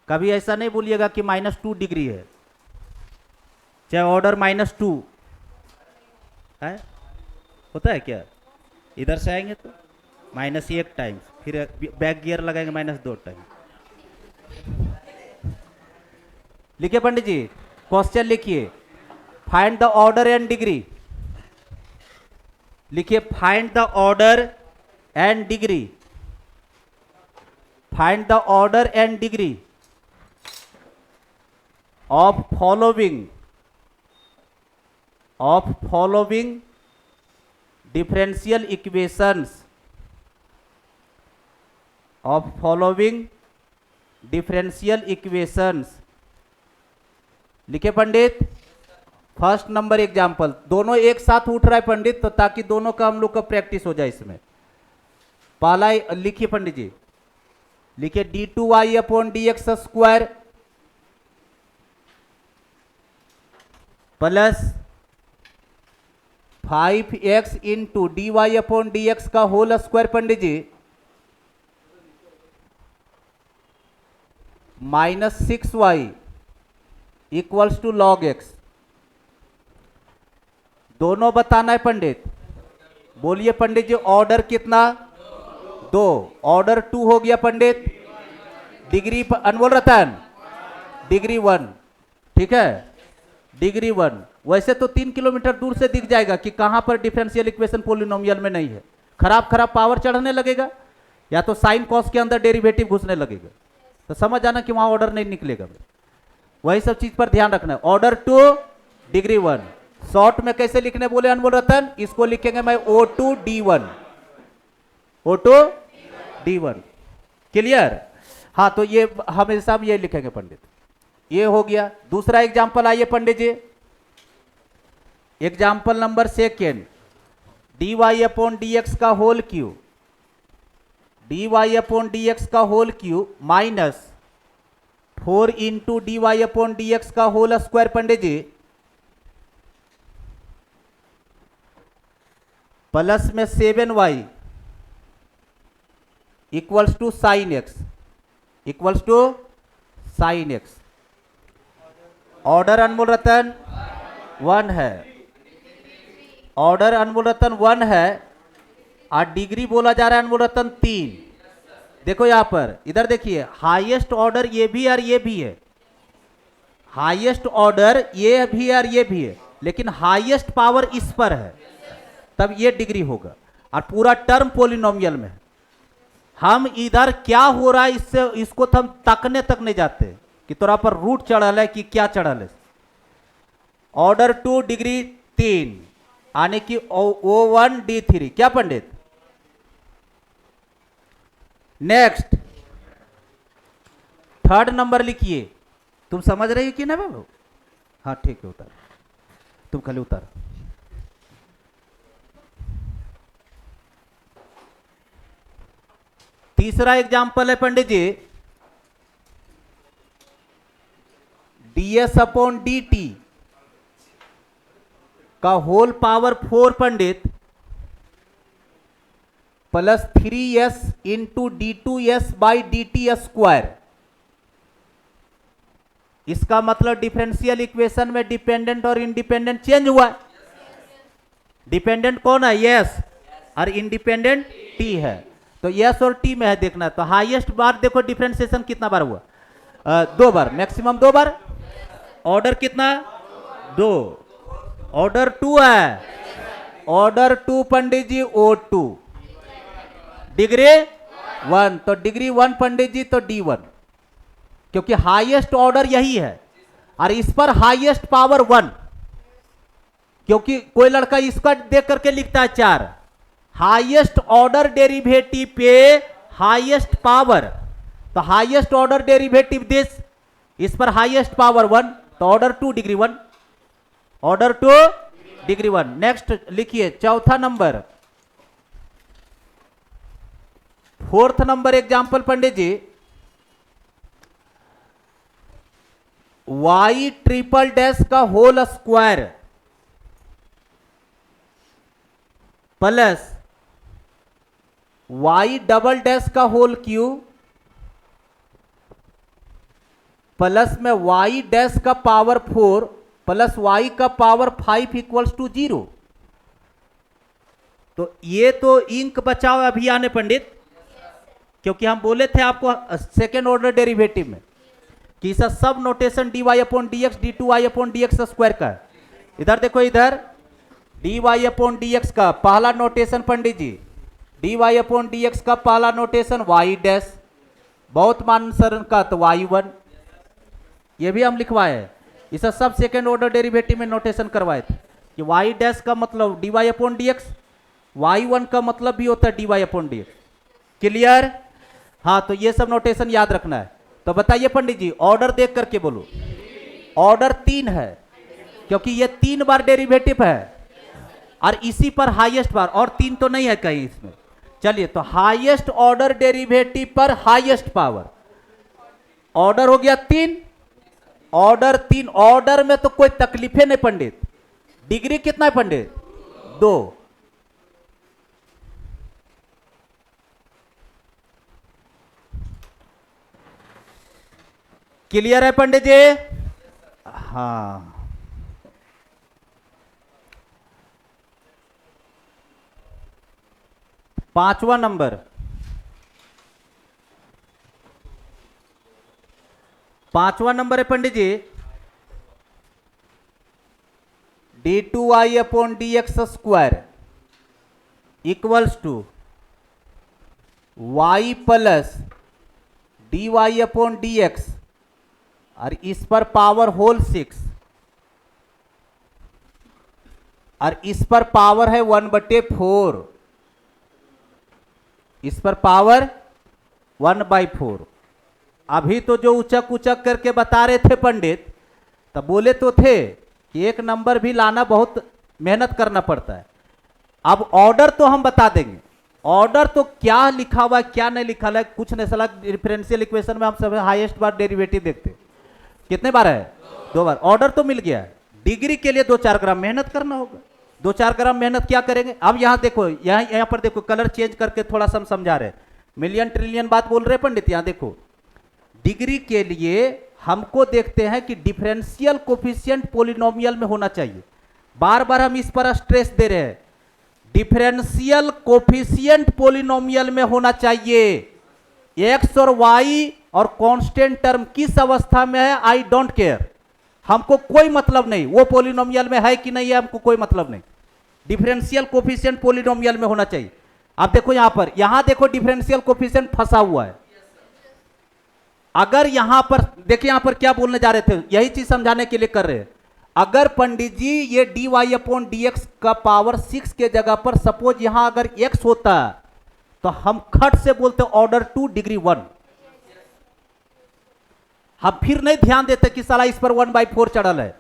S1: कभी ऐसा नहीं बोलिएगा कि -2 डिग्री है, चाहे ऑर्डर -2 है, होता है क्या? इधर से आएंगे तो -1 टाइम्स, फिर बैक गियर लगाएंगे -2 टाइम। लिखिए पंडित जी, क्वेश्चन लिखिए, find the order and degree, लिखिए find the order and degree, find the order and degree of following differential equations, of following differential equations. लिखे पंडित, फर्स्ट नंबर एग्जाम्पल, दोनों एक साथ उठ रहा है पंडित, तो ताकि दोनों का हम लोग का प्रैक्टिस हो जाए इसमें। पहला लिखिए पंडित जी, लिखिए d2y/dx² plus 5x into dy/dx का whole square Pandit ji -6y equals to log X, दोनों बताना है पंडित। बोलिए पंडित जी, ऑर्डर कितना? 2। ऑर्डर 2 हो गया पंडित। डिग्री अनमोल रतन, डिग्री 1, ठीक है, डिग्री 1। वैसे तो 3 किलोमीटर दूर से दिख जाएगा कि कहां पर डिफरेंशियल इक्वेशन पोलिनोमियल में नहीं है। खराब खराब पावर चढ़ने लगेगा या तो साइन कॉस के अंदर डेरिवेटिव घुसने लगेगा, तो समझ जाना कि वहां ऑर्डर नहीं निकलेगा। वही सब चीज पर ध्यान रखना है। Order 2 degree 1। शॉर्ट में कैसे लिखने बोले अनमोल रतन? इसको लिखेंगे मैं O2 D1, O2 D1। Clear? हाँ, तो ये हमेशा हम ये लिखेंगे पंडित। ये हो गया। दूसरा एग्जाम्पल आइए Pandit ji, example number 2, dy upon dx का whole cube, dy upon dx का whole cube minus 4 into D Y upon D X का whole square Pandit ji, plus में 7y equals to sine X, equals to sine X. Order अनमोल रतन 1 है, order अनमोल रतन 1 है, और degree बोला जा रहा है अनमोल रतन 3। देखो यहां पर, इधर देखिए, हाईएस्ट ऑर्डर ये भी और ये भी है, हाईएस्ट ऑर्डर ये भी और ये भी है, लेकिन हाईएस्ट पावर इस पर है, तब ये डिग्री होगा, और पूरा टर्म पोलिनोमियल में है। हम इधर क्या हो रहा है इससे, इसको तो हम तकने तक नहीं जाते कि तोरा पर रूट चढ़ल है कि क्या चढ़ल है। ऑर्डर 2 डिग्री 3 आने की O1 D3, क्या पंडित? नेक्स्ट थर्ड नंबर लिखिए। तुम समझ रहे हो कि ना बाबू? हाँ ठीक है, उतार, तुम खाली उतार। तीसरा एग्जाम्पल है Pandit ji, ds upon dt का whole power 4 Pandit, plus 3s into d2s by dt square. इसका मतलब डिफरेंशियल इक्वेशन में डिपेंडेंट और इंडिपेंडेंट चेंज हुआ। डिपेंडेंट कौन है? यस, और इंडिपेंडेंट t है, तो यस और t में है देखना। तो हाईएस्ट बार देखो डिफरेंशिएशन कितना बार हुआ? 2 बार, मैक्सिमम 2 बार। ऑर्डर कितना? 2। ऑर्डर 2 है, ऑर्डर 2 पंडित जी O2 डिग्री 1, तो डिग्री 1 पंडित जी तो D1, क्योंकि हाईएस्ट ऑर्डर यही है, और इस पर हाईएस्ट पावर 1, क्योंकि कोई लड़का इसका देख करके लिखता है 4। हाईएस्ट ऑर्डर डेरिवेटिव पे हाईएस्ट पावर, तो हाईएस्ट ऑर्डर डेरिवेटिव दिस, इस पर हाईएस्ट पावर 1, तो order 2 degree 1, order 2 degree 1। Next लिखिए चौथा नंबर, fourth number example Pandit ji, y triple dash का whole square plus y double dash का होल क्यूब प्लस में y डैश का पावर 4 प्लस y का पावर 5 इक्वल्स टू 0। तो ये तो इंक बचाओ अभियान है पंडित, क्योंकि हम बोले थे आपको सेकेंड ऑर्डर डेरिवेटिव में कि इसका सब notation dy upon dx d2y upon dx square का है। इधर देखो, इधर dy अपॉन dx का पहला नोटेशन पंडित जी, dy अपॉन dx का पहला नोटेशन y डैश, बहुत मान सरन का तो y1, ये भी हम लिखवाए हैं। इसका सब सेकेंड ऑर्डर डेरिवेटिव में नोटेशन करवाए थे कि y डैश का मतलब dy अपॉन dx, y1 का मतलब भी होता है dy अपॉन dx। क्लियर? हाँ, तो ये सब नोटेशन याद रखना है। तो बताइए पंडित जी, ऑर्डर देख करके बोलो। ऑर्डर 3 है, क्योंकि ये 3 बार डेरिवेटिव है और इसी पर हाईएस्ट बार, और 3 तो नहीं है कहीं इसमें। चलिए, तो हाईएस्ट ऑर्डर डेरिवेटिव पर हाईएस्ट पावर, ऑर्डर हो गया 3, ऑर्डर 3। ऑर्डर में तो कोई तकलीफे नहीं पंडित। डिग्री कितना है पंडित? 2। क्लियर है पंडित जी? हाँ, पांचवा नंबर, पांचवा नंबर है Pandit ji, d2y/dx² equals to y plus dy/dx और इस पर पावर होल 6 और इस पर पावर है 1/4, इस पर पावर 1/4। अभी तो जो उचक उचक करके बता रहे थे पंडित, तब बोले तो थे कि एक नंबर भी लाना बहुत मेहनत करना पड़ता है। अब ऑर्डर तो हम बता देंगे, ऑर्डर तो क्या लिखा हुआ है क्या नहीं लिखा हुआ है कुछ नहीं, सला डिफरेंशियल इक्वेशन में हम सब हाईएस्ट बार डेरिवेटिव देखते, कितने बार है, 2 बार। ऑर्डर तो मिल गया, डिग्री के लिए 2-4 ग्राम मेहनत करना होगा, 2-4 ग्राम मेहनत क्या करेंगे। अब यहां देखो, यहां पर देखो, कलर चेंज करके थोड़ा सा हम समझा रहे, मिलियन ट्रिलियन बात बोल रहे हैं पंडित। यहां देखो, डिग्री के लिए हमको देखते हैं कि डिफरेंशियल कोफिशिएंट पॉलिनोमियल में होना चाहिए। बार बार हम इस पर स्ट्रेस दे रहे हैं, डिफरेंशियल कोफिशिएंट पॉलिनोमियल में होना चाहिए। एक्स और वाई और कांस्टेंट टर्म किस अवस्था में है, आई डोंट केयर, हमको कोई मतलब नहीं, वो पॉलिनोमियल में है कि नहीं है हमको कोई मतलब नहीं, डिफरेंशियल कोफिशिएंट पॉलिनोमियल में होना चाहिए। अब देखो यहां पर, यहां देखो डिफरेंशियल कोफिशिएंट फंसा हुआ है। अगर यहां पर देखिए, यहां पर क्या बोलने जा रहे थे, यही चीज समझाने के लिए कर रहे हैं। अगर पंडित जी ये dy/dx का पावर 6 के जगह पर सपोज यहां अगर x होता तो हम खट से बोलते ऑर्डर 2 डिग्री 1। हम फिर नहीं ध्यान देते कि साला इस पर 1/4 चढ़ल है,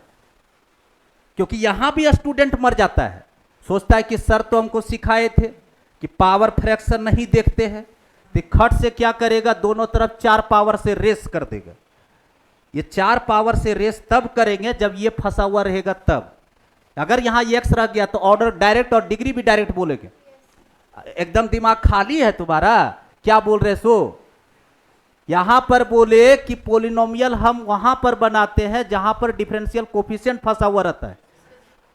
S1: क्योंकि यहां भी स्टूडेंट मर जाता है, सोचता है कि सर तो हमको सिखाए थे कि पावर फ्रैक्शन नहीं देखते हैं, तो खट से क्या करेगा, दोनों तरफ 4 पावर से रेस कर देगा। ये 4 पावर से रेस तब करेंगे जब ये फंसा हुआ रहेगा तब। अगर यहां x रह गया तो ऑर्डर डायरेक्ट और डिग्री भी डायरेक्ट बोलेंगे। एकदम दिमाग खाली है तुम्हारा, क्या बोल रहे सो। यहां पर बोले कि पॉलिनोमियल हम वहां पर बनाते हैं जहां पर डिफरेंशियल कोफिशिएंट फंसा हुआ रहता है।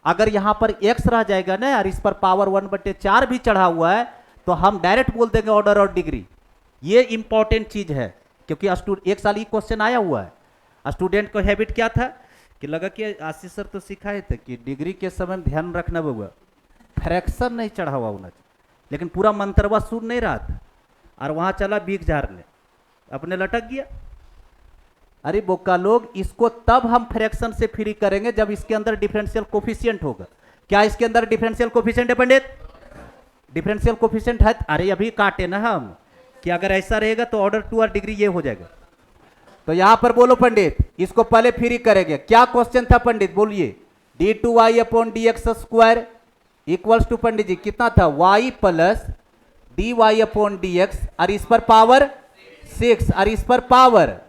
S1: अगर यहां पर x रह जाएगा ना और इस पर पावर 1/4 भी चढ़ा हुआ है तो हम डायरेक्ट बोल देंगे ऑर्डर और डिग्री। ये इंपॉर्टेंट चीज है, क्योंकि एक साल ये क्वेश्चन आया हुआ है। स्टूडेंट को हैबिट क्या था कि लगा कि आशीष सर तो सिखाए थे कि डिग्री के समय में ध्यान रखना होगा, फ्रैक्शन नहीं चढ़ा हुआ होना चाहिए, लेकिन पूरा मंत्रवा सुन नहीं रहा था और वहां चला बीक झाड़ने, अपने लटक गया। अरे बोका लोग, इसको तब हम फ्रैक्शन से फ्री करेंगे जब इसके अंदर डिफरेंशियल कोफिशिएंट होगा। क्या इसके अंदर डिफरेंशियल कोफिशिएंट है पंडित? डिफरेंशियल कोफिशिएंट है। अरे अभी काटे ना हम कि अगर ऐसा रहेगा तो ऑर्डर 2 और डिग्री ये हो जाएगा। तो यहां पर बोलो पंडित, इसको पहले फ्री करेंगे। क्या क्वेश्चन था पंडित, बोलिए। d2y/dx² इक्वल्स टू पंडित जी कितना था, y प्लस dy/dx और इस पर पावर 6 और इस पर पावर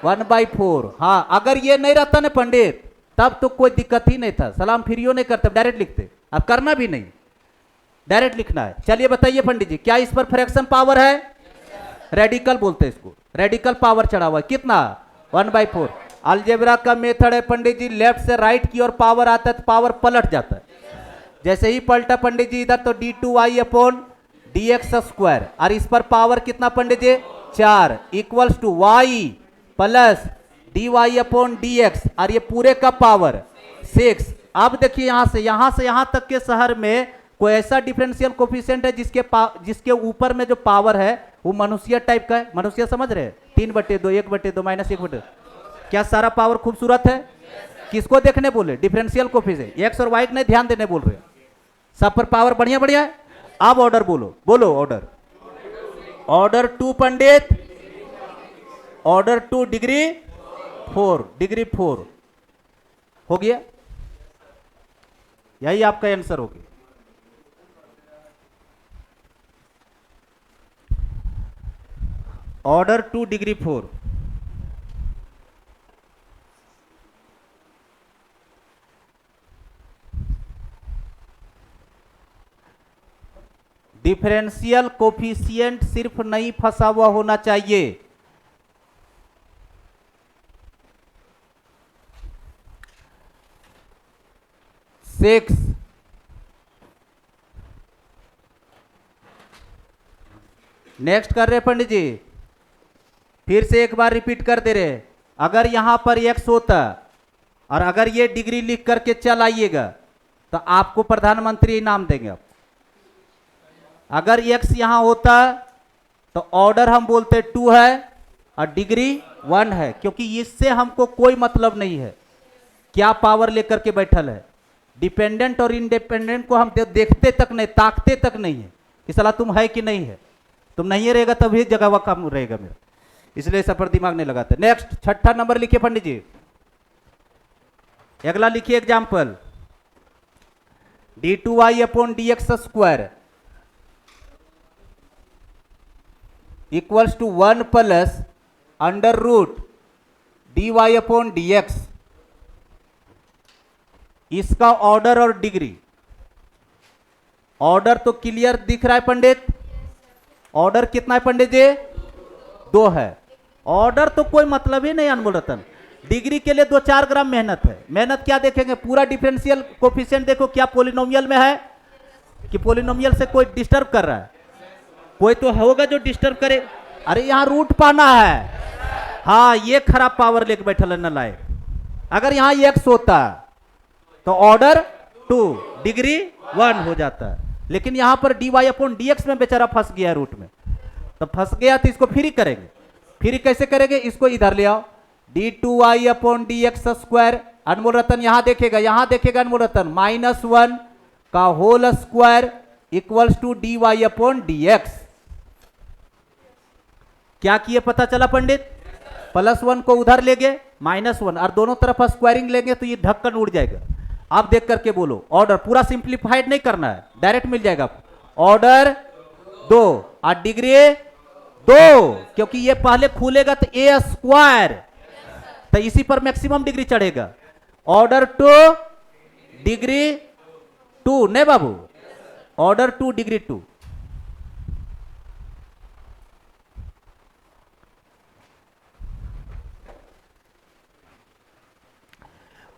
S1: 1/4। हाँ, अगर ये नहीं रहता ना पंडित तब तो कोई दिक्कत ही नहीं था, सलाम फ्रीओ नहीं करते, डायरेक्ट लिखते। अब करना भी नहीं, डायरेक्ट लिखना है। चलिए बताइए पंडित जी, क्या इस पर फ्रैक्शन पावर है? रेडिकल बोलते हैं इसको, रेडिकल पावर चढ़ा हुआ है, कितना, 1/4। अलजेब्रा का मेथड है पंडित जी, लेफ्ट से राइट की ओर पावर आता है तो पावर पलट जाता है। जैसे ही पलटा पंडित जी इधर तो d2y/dx² और इस पर पावर कितना Pandit ji, 4 equals to y plus dy/dx और ये पूरे का पावर 6। अब देखिए यहां से यहां तक के शहर में कोई ऐसा डिफरेंशियल कोफिशिएंट है जिसके ऊपर में जो पावर है वो मनुष्य टाइप का है। मनुष्य समझ रहे हैं, 3/2 1/2 -1/2। क्या सारा पावर खूबसूरत है? किसको देखने बोले, डिफरेंशियल कोफिशिएंट, एक्स और वाई ने ध्यान देने बोल रहे हैं। सब पर पावर बढ़िया बढ़िया है। अब ऑर्डर बोलो, बोलो ऑर्डर। ऑर्डर 2 पंडित, ऑर्डर 2 डिग्री 4 हो गया। यही आपका आंसर हो गया। Order 2 degree 4। डिफरेंशियल कोफिशिएंट सिर्फ नहीं फंसा हुआ होना चाहिए, 6 नेक्स्ट कर रहे पंडित जी, फिर से एक बार रिपीट कर दे रहे, अगर यहां पर x होता और अगर ये डिग्री लिख करके चल आइएगा तो आपको प्रधानमंत्री इनाम देंगे। अगर x यहां होता तो ऑर्डर हम बोलते 2 है और डिग्री 1 है, क्योंकि इससे हमको कोई मतलब नहीं है क्या पावर लेकर के बैठल है। डिपेंडेंट और इंडिपेंडेंट को हम देखते तक नहीं, ताकते तक नहीं है कि साला तुम है कि नहीं है। तुम नहीं रहेगा तभी जगह वह कम रहेगा मेरा, इसलिए सब पर दिमाग नहीं लगाते। नेक्स्ट 6ठा नंबर लिखिए पंडित जी, अगला लिखिए example, d2y upon dx square equals to 1 plus under root dy upon dx। इसका ऑर्डर और डिग्री, ऑर्डर तो क्लियर दिख रहा है पंडित, ऑर्डर कितना है पंडित जी? 2 है। ऑर्डर तो कोई मतलब ही नहीं अनमोल रतन, डिग्री के लिए 2-4 ग्राम मेहनत है। मेहनत क्या देखेंगे, पूरा डिफरेंशियल कोफिशिएंट देखो क्या पॉलिनोमियल में है कि पॉलिनोमियल से कोई डिस्टर्ब कर रहा है, कोई तो होगा जो डिस्टर्ब करे। अरे यहां रूट पाना है, हाँ ये खराब पावर लेके बैठल न लाए। अगर यहां x होता तो ऑर्डर 2 डिग्री 1 हो जाता है, लेकिन यहां पर dy अपॉन dx में बेचारा फंस गया रूट में, तो फंस गया तो इसको फ्री करेंगे। फ्री कैसे करेंगे, इसको इधर ले आओ, d2y upon dx square, Anmol Ratan यहां देखेगा अनमोल रतन -1 का whole square equals to dy upon dx। क्या किए पता चला पंडित, +1 को उधर ले गए -1 और दोनों तरफ स्क्वायरिंग लेंगे तो ये ढक्कन उड़ जाएगा। आप देख करके बोलो, ऑर्डर पूरा सिंप्लीफाइड नहीं करना है, डायरेक्ट मिल जाएगा आपको। ऑर्डर 2 और डिग्री 2, क्योंकि ये पहले खुलेगा तो a स्क्वायर, तो इसी पर मैक्सिमम डिग्री चढ़ेगा। ऑर्डर 2 डिग्री 2 नहीं बाबू, ऑर्डर 2 डिग्री 2।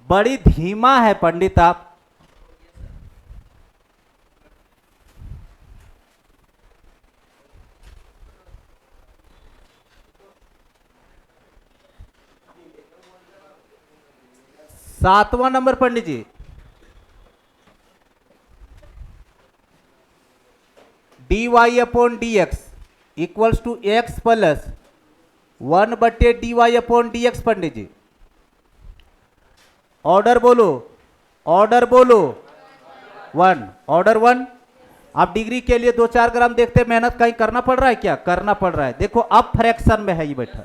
S1: बड़ी धीमा है पंडित आप, सातवां number Pandit ji, dy upon dx equals to x plus 1/dy upon dx। Pandit ji order बोलो 1, ऑर्डर 1। आप डिग्री के लिए 2-4 ग्राम देखते, मेहनत कहीं करना पड़ रहा है क्या, करना पड़ रहा है। देखो अब फ्रैक्शन में है ये बैठा,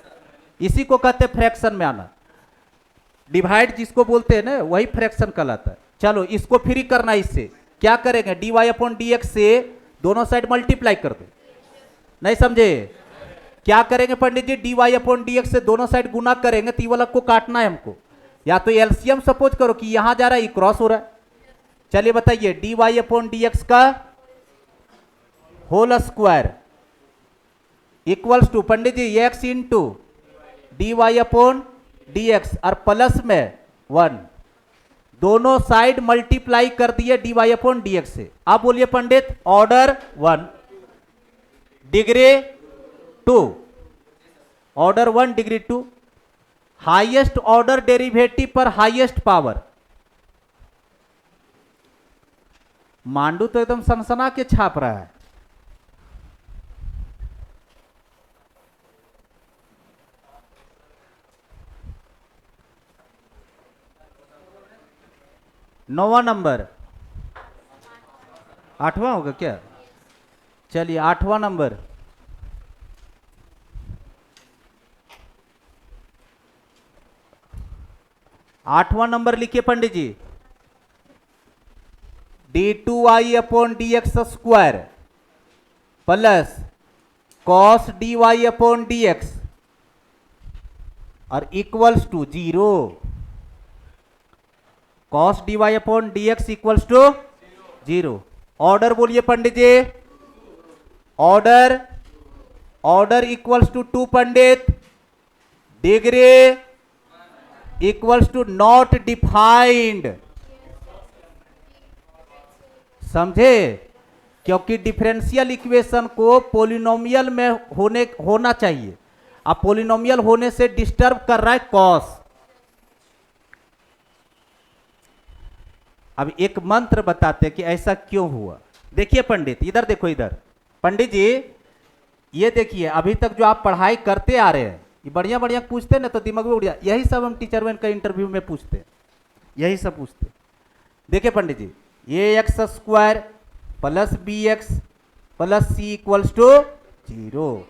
S1: इसी को कहते हैं फ्रैक्शन में आना। डिवाइड जिसको बोलते हैं ना वही फ्रैक्शन कहलाता है। चलो इसको फ्री करना, इससे क्या करेंगे, dy अपॉन dx से दोनों साइड मल्टीप्लाई कर दो। नहीं समझे, क्या करेंगे पंडित जी, dy अपॉन dx से दोनों साइड गुना करेंगे तो ये वाला को काटना है हमको, या तो एलसीएम सपोज करो कि यहां जा रहा है, ये क्रॉस हो रहा है। चलिए बताइए, dy अपॉन dx का whole square equals to Pandit ji x into dy upon dx और प्लस में 1, दोनों साइड मल्टीप्लाई कर दिए dy अपॉन dx से। अब बोलिए Pandit, order 1 degree 2, order 1 degree 2, highest order derivative पर हाईएस्ट पावर। मांडू तो एकदम सनसना के छाप रहा है। नौवां नंबर, 8वां होगा क्या, चलिए 8वां नंबर, लिखिए Pandit ji, d2y upon dx square plus cos dy upon dx और equals to 0। cos dy upon dx equals to 0। Order बोलिए Pandit ji, order equals to 2 Pandit, degree equals to not defined. समझे? क्योंकि डिफरेंशियल इक्वेशन को पॉलिनोमियल में होना चाहिए। अब पॉलिनोमियल होने से डिस्टर्ब कर रहा है कॉस। अब एक मंत्र बताते हैं कि ऐसा क्यों हुआ। देखिए पंडित, इधर देखो, इधर पंडित जी, ये देखिए अभी तक जो आप पढ़ाई करते आ रहे हैं, ये बढ़िया बढ़िया पूछते हैं ना तो दिमाग में उड़ जाए। यही सब हम टीचर वन का इंटरव्यू में पूछते हैं, यही सब पूछते हैं। देखिए पंडित जी, ये X square plus B X plus C equals to 0।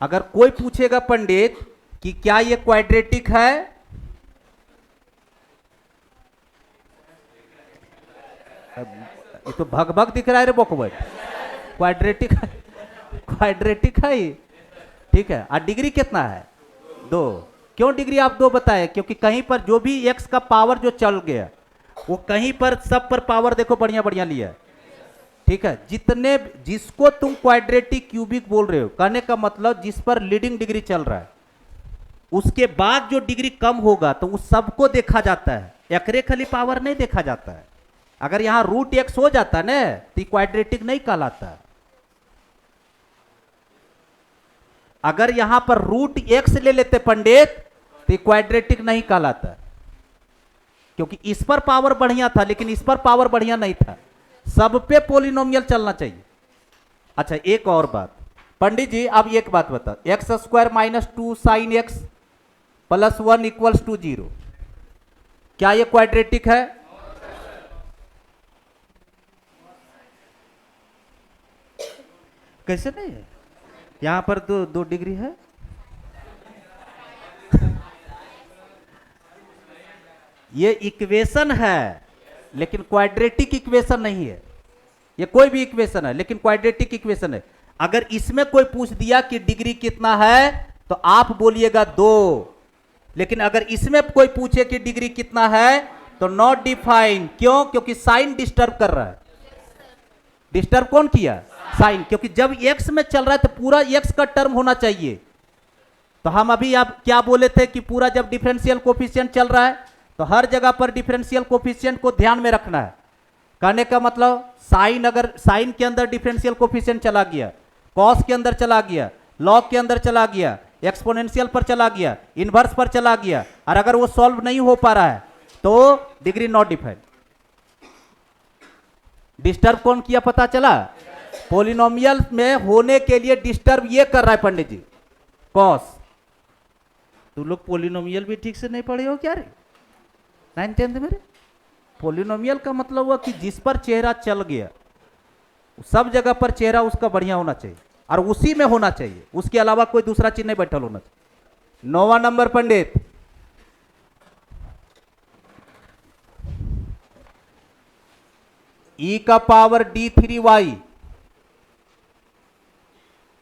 S1: अगर कोई पूछेगा पंडित कि क्या ये क्वाड्रेटिक है, ये तो भग भग दिख रहा है रे बोकबट। क्वाड्रेटिक है, क्वाड्रेटिक है ये, ठीक है। और डिग्री कितना है? 2। क्यों डिग्री आप 2 बताए? क्योंकि कहीं पर जो भी एक्स का पावर जो चल गया वो कहीं पर सब पर पावर देखो बढ़िया बढ़िया लिया, ठीक है। जितने जिसको तुम क्वाड्रेटिक क्यूबिक बोल रहे हो, कहने का मतलब जिस पर लीडिंग डिग्री चल रहा है उसके बाद जो डिग्री कम होगा तो उस सबको देखा जाता है, एकरे खाली पावर नहीं देखा जाता है। अगर यहां रूट एक्स हो जाता ना तो क्वाड्रेटिक नहीं कहलाता। अगर यहां पर रूट एक्स ले लेते पंडित तो क्वाड्रेटिक नहीं कहलाता, क्योंकि इस पर पावर बढ़िया था लेकिन इस पर पावर बढ़िया नहीं था। सब पे पॉलिनोमियल चलना चाहिए। अच्छा एक और बात पंडित जी, अब एक बात बता, X square minus 2 sine X plus 1 equals to 0, क्या ये क्वाड्रेटिक है? कैसे नहीं है? यहां पर 2 डिग्री है। ये इक्वेशन है लेकिन क्वाड्रेटिक इक्वेशन नहीं है। ये कोई भी इक्वेशन है लेकिन क्वाड्रेटिक इक्वेशन है। अगर इसमें कोई पूछ दिया कि डिग्री कितना है तो आप बोलिएगा 2, लेकिन अगर इसमें कोई पूछे कि डिग्री कितना है तो नॉट डिफाइन। क्यों? क्योंकि साइन डिस्टर्ब कर रहा है। डिस्टर्ब कौन किया? साइन। क्योंकि जब एक्स में चल रहा है तो पूरा एक्स का टर्म होना चाहिए। तो हम अभी आप क्या बोले थे कि पूरा जब डिफरेंशियल कोफिशिएंट चल रहा है तो हर जगह पर डिफरेंशियल कोफिशिएंट को ध्यान में रखना है। कहने का मतलब साइन, अगर साइन के अंदर डिफरेंशियल कोफिशिएंट चला गया, कॉस के अंदर चला गया, लॉग के अंदर चला गया, एक्सपोनेंशियल पर चला गया, इनवर्स पर चला गया, और अगर वो सॉल्व नहीं हो पा रहा है तो डिग्री नॉट डिफाइंड। डिस्टर्ब कौन किया पता चला? पॉलिनोमियल में होने के लिए डिस्टर्ब ये कर रहा है पंडित जी, कॉस। तुम लोग पॉलिनोमियल भी ठीक से नहीं पढ़े हो क्या रे 9th 10th में? पॉलिनोमियल का मतलब हुआ कि जिस पर चेहरा चल गया सब जगह पर चेहरा उसका बढ़िया होना चाहिए और उसी में होना चाहिए, उसके अलावा कोई दूसरा चीज नहीं बैठल होना चाहिए। 9वां नंबर पंडित, e का power d3y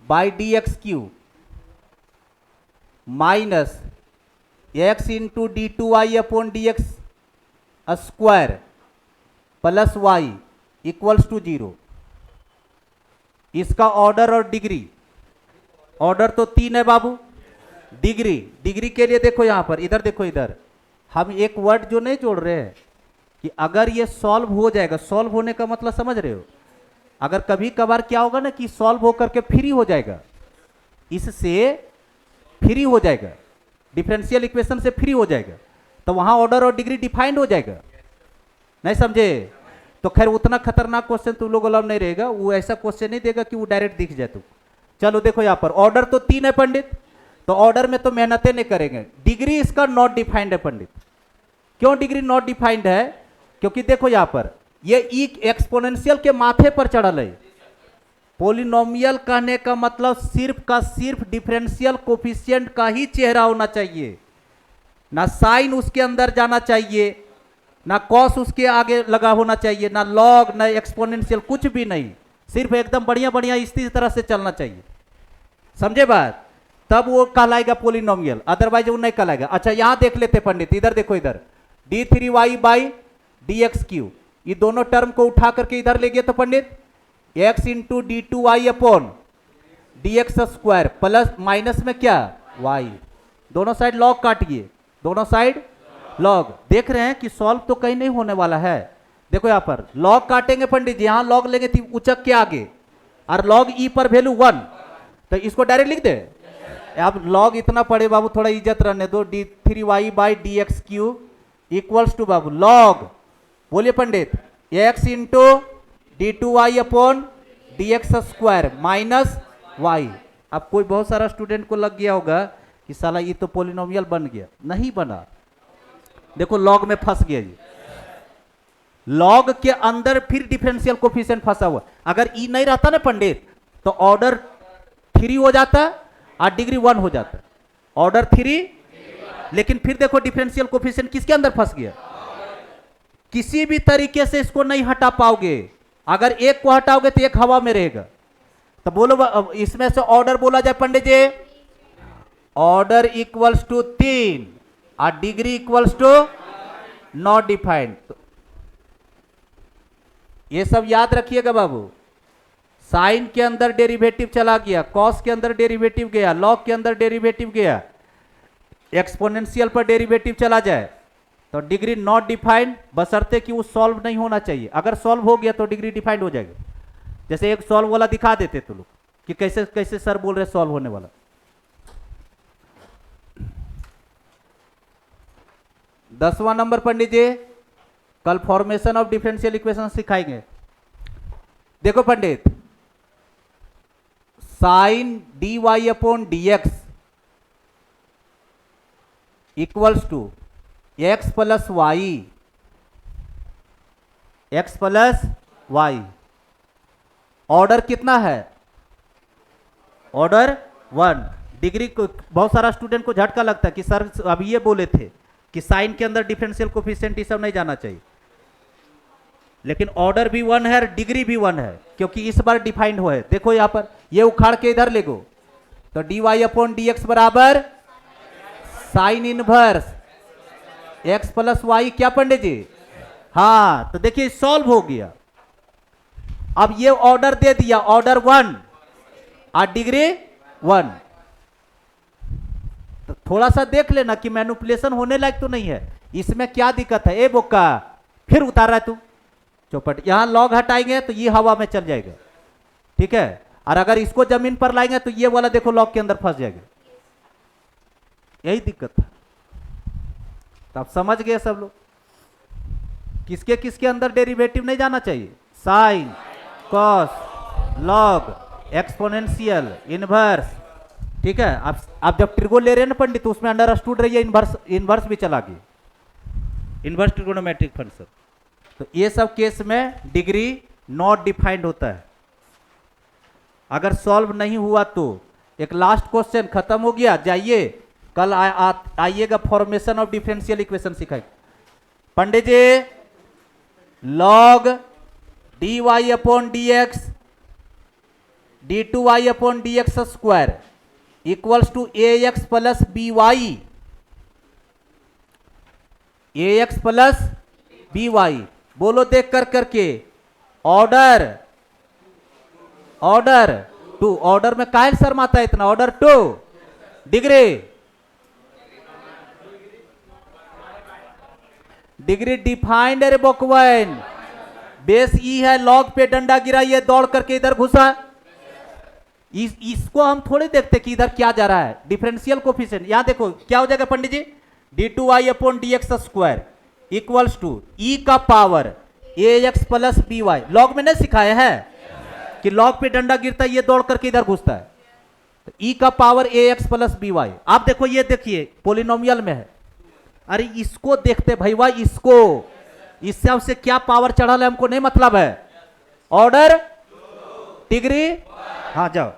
S1: by D X cube minus X into D 2y upon D X square plus Y equals to 0। इसका ऑर्डर और डिग्री, ऑर्डर तो 3 है बाबू, डिग्री, डिग्री के लिए देखो यहां पर, इधर देखो, इधर हम एक वर्ड जो नहीं जोड़ रहे हैं कि अगर ये सॉल्व हो जाएगा, सॉल्व होने का मतलब समझ रहे हो? अगर कभी कभार क्या होगा ना कि सॉल्व होकर के फ्री हो जाएगा, इससे फ्री हो जाएगा, डिफरेंशियल इक्वेशन से फ्री हो जाएगा, तो वहां ऑर्डर और डिग्री डिफाइंड हो जाएगा। नहीं समझे? तो खैर उतना खतरनाक क्वेश्चन तुम लोग अलाउ नहीं रहेगा, वो ऐसा क्वेश्चन नहीं देगा कि वो डायरेक्ट दिख जाए। तो चलो देखो यहां पर ऑर्डर तो 3 है पंडित, तो ऑर्डर में तो मेहनतें नहीं करेंगे। डिग्री इसका नॉट डिफाइंड है पंडित। क्यों डिग्री नॉट डिफाइंड है? क्योंकि देखो यहां पर ये ई एक्सपोनेंशियल के माथे पर चढ़ल है। पॉलिनोमियल कहने का मतलब सिर्फ का सिर्फ डिफरेंशियल कोफिशिएंट का ही चेहरा होना चाहिए, ना साइन उसके अंदर जाना चाहिए, ना कॉस उसके आगे लगा होना चाहिए, ना लॉग, ना एक्सपोनेंशियल, कुछ भी नहीं, सिर्फ एकदम बढ़िया बढ़िया इसी तरह से चलना चाहिए। समझे बात? तब वो कहलाएगा पॉलिनोमियल, अदरवाइज वो नहीं कहलाएगा। अच्छा यहां देख लेते पंडित, इधर देखो, इधर d3y by D X Q, ये दोनों टर्म को उठा करके इधर ले गए तो पंडित x into D 2y upon D X square plus minus में क्या y, दोनों साइड लॉग काटिए, दोनों साइड लॉग। देख रहे हैं कि सॉल्व तो कहीं नहीं होने वाला है, देखो यहाँ पर लॉग काटेंगे पंडित जी, यहाँ लॉग लेंगे उचक के आगे और लॉग ई पर वैल्यू 1, तो इसको डायरेक्ट लिख दे। अब लॉग इतना पढ़े बाबू, थोड़ा इज्जत रहने दो। d3y by D X cube equals to बाबू लॉग, बोलिए Pandit, x into d2y upon D X square minus Y. अब कोई बहुत सारा स्टूडेंट को लग गया होगा कि साला ये तो पोलिनोमियल बन गया, नहीं बना। देखो लॉग में फंस गया जी, लॉग के अंदर फिर डिफरेंशियल कोफिशिएंट फंसा हुआ। अगर ई नहीं रहता ना पंडित तो ऑर्डर 3 हो जाता और डिग्री 1 हो जाता, ऑर्डर 3। लेकिन फिर देखो डिफरेंशियल कोफिशिएंट किसके अंदर फंस गया, किसी भी तरीके से इसको नहीं हटा पाओगे। अगर एक को हटाओगे तो एक हवा में रहेगा। तो बोलो इसमें से ऑर्डर बोला जाए Pandit ji, order equals to 3 और degree equals to not defined. ये सब याद रखिएगा बाबू। साइन के अंदर डेरिवेटिव चला गया, कॉस के अंदर डेरिवेटिव गया, लॉग के अंदर डेरिवेटिव गया, एक्सपोनेंशियल पर डेरिवेटिव चला जाए तो डिग्री नॉट डिफाइंड, बशर्ते कि वो सॉल्व नहीं होना चाहिए। अगर सॉल्व हो गया तो डिग्री डिफाइंड हो जाएगा। जैसे एक सॉल्व वाला दिखा देते तो लोग कि कैसे कैसे सर बोल रहे सॉल्व होने वाला। 10वां नंबर पंडित जी, कल फॉर्मेशन ऑफ डिफरेंशियल इक्वेशन सिखाएंगे। देखो Pandit, sine D Y upon D X equals to X plus Y, X plus Y. Order कितना है, ऑर्डर 1। डिग्री को बहुत सारा स्टूडेंट को झटका लगता है कि सर अभी ये बोले थे कि साइन के अंदर डिफरेंशियल कोफिशिएंट ये सब नहीं जाना चाहिए, लेकिन ऑर्डर भी 1 है और डिग्री भी 1 है क्योंकि इस बार डिफाइंड हुआ है। देखो यहां पर ये उखाड़ के इधर ले गो तो D Y upon D X बराबर sine inverse X plus Y, क्या पंडित जी? हाँ, तो देखिए सॉल्व हो गया। अब ये ऑर्डर दे दिया, ऑर्डर 1 और डिग्री 1। तो थोड़ा सा देख लेना कि मैनिपुलेशन होने लायक तो नहीं है, इसमें क्या दिक्कत है। ए बोका फिर उतार रहा है तू चौपट। यहां लॉग हटाएंगे तो ये हवा में चल जाएगा, ठीक है। और अगर इसको जमीन पर लाएंगे तो ये वाला देखो लॉग के अंदर फंस जाएगा, यही दिक्कत है। तो आप समझ गए सब लोग किसके किसके अंदर डेरिवेटिव नहीं जाना चाहिए, sine, cos, log, exponential, inverse, ठीक है। आप जब ट्रिगो ले रहे हैं ना पंडित तो उसमें अंडरस्टूड रहिए इनवर्स भी चला गया, इनवर्स ट्रिगोनोमेट्रिक फंक्शन। तो ये सब केस में डिग्री नॉट डिफाइंड होता है। अगर सॉल्व नहीं हुआ तो एक लास्ट क्वेश्चन, खत्म हो गया। जाइए कल आइएगा फॉर्मेशन ऑफ डिफरेंशियल इक्वेशन सिखाएंगे Pandit ji. Log D Y upon D X D two Y upon D X square equals to A X plus B Y, A X plus B Y. बोलो देख कर करके, ऑर्डर ऑर्डर 2। ऑर्डर में काहे शर्माता है इतना, order 2 degree, degree defined है रे बकवाइन। बेस ई है, लॉग पे डंडा गिरा, ये दौड़ करके इधर घुसा। इसको हम थोड़ी देखते कि इधर क्या जा रहा है, डिफरेंशियल कोफिशिएंट। यहां देखो क्या हो जाएगा Pandit ji, D two Y upon D X square equals to E का power A X plus B Y. Log में नहीं सिखाया है कि लॉग पे डंडा गिरता है, ये दौड़ करके इधर घुसता है। तो ई का power A X plus B Y. आप देखो ये देखिए पोलिनोमियल में है। अरे इसको देखते भैया, इसको, इससे से क्या पावर चढ़ा है हमको नहीं मतलब है। ऑर्डर डिग्री, हाँ जाओ।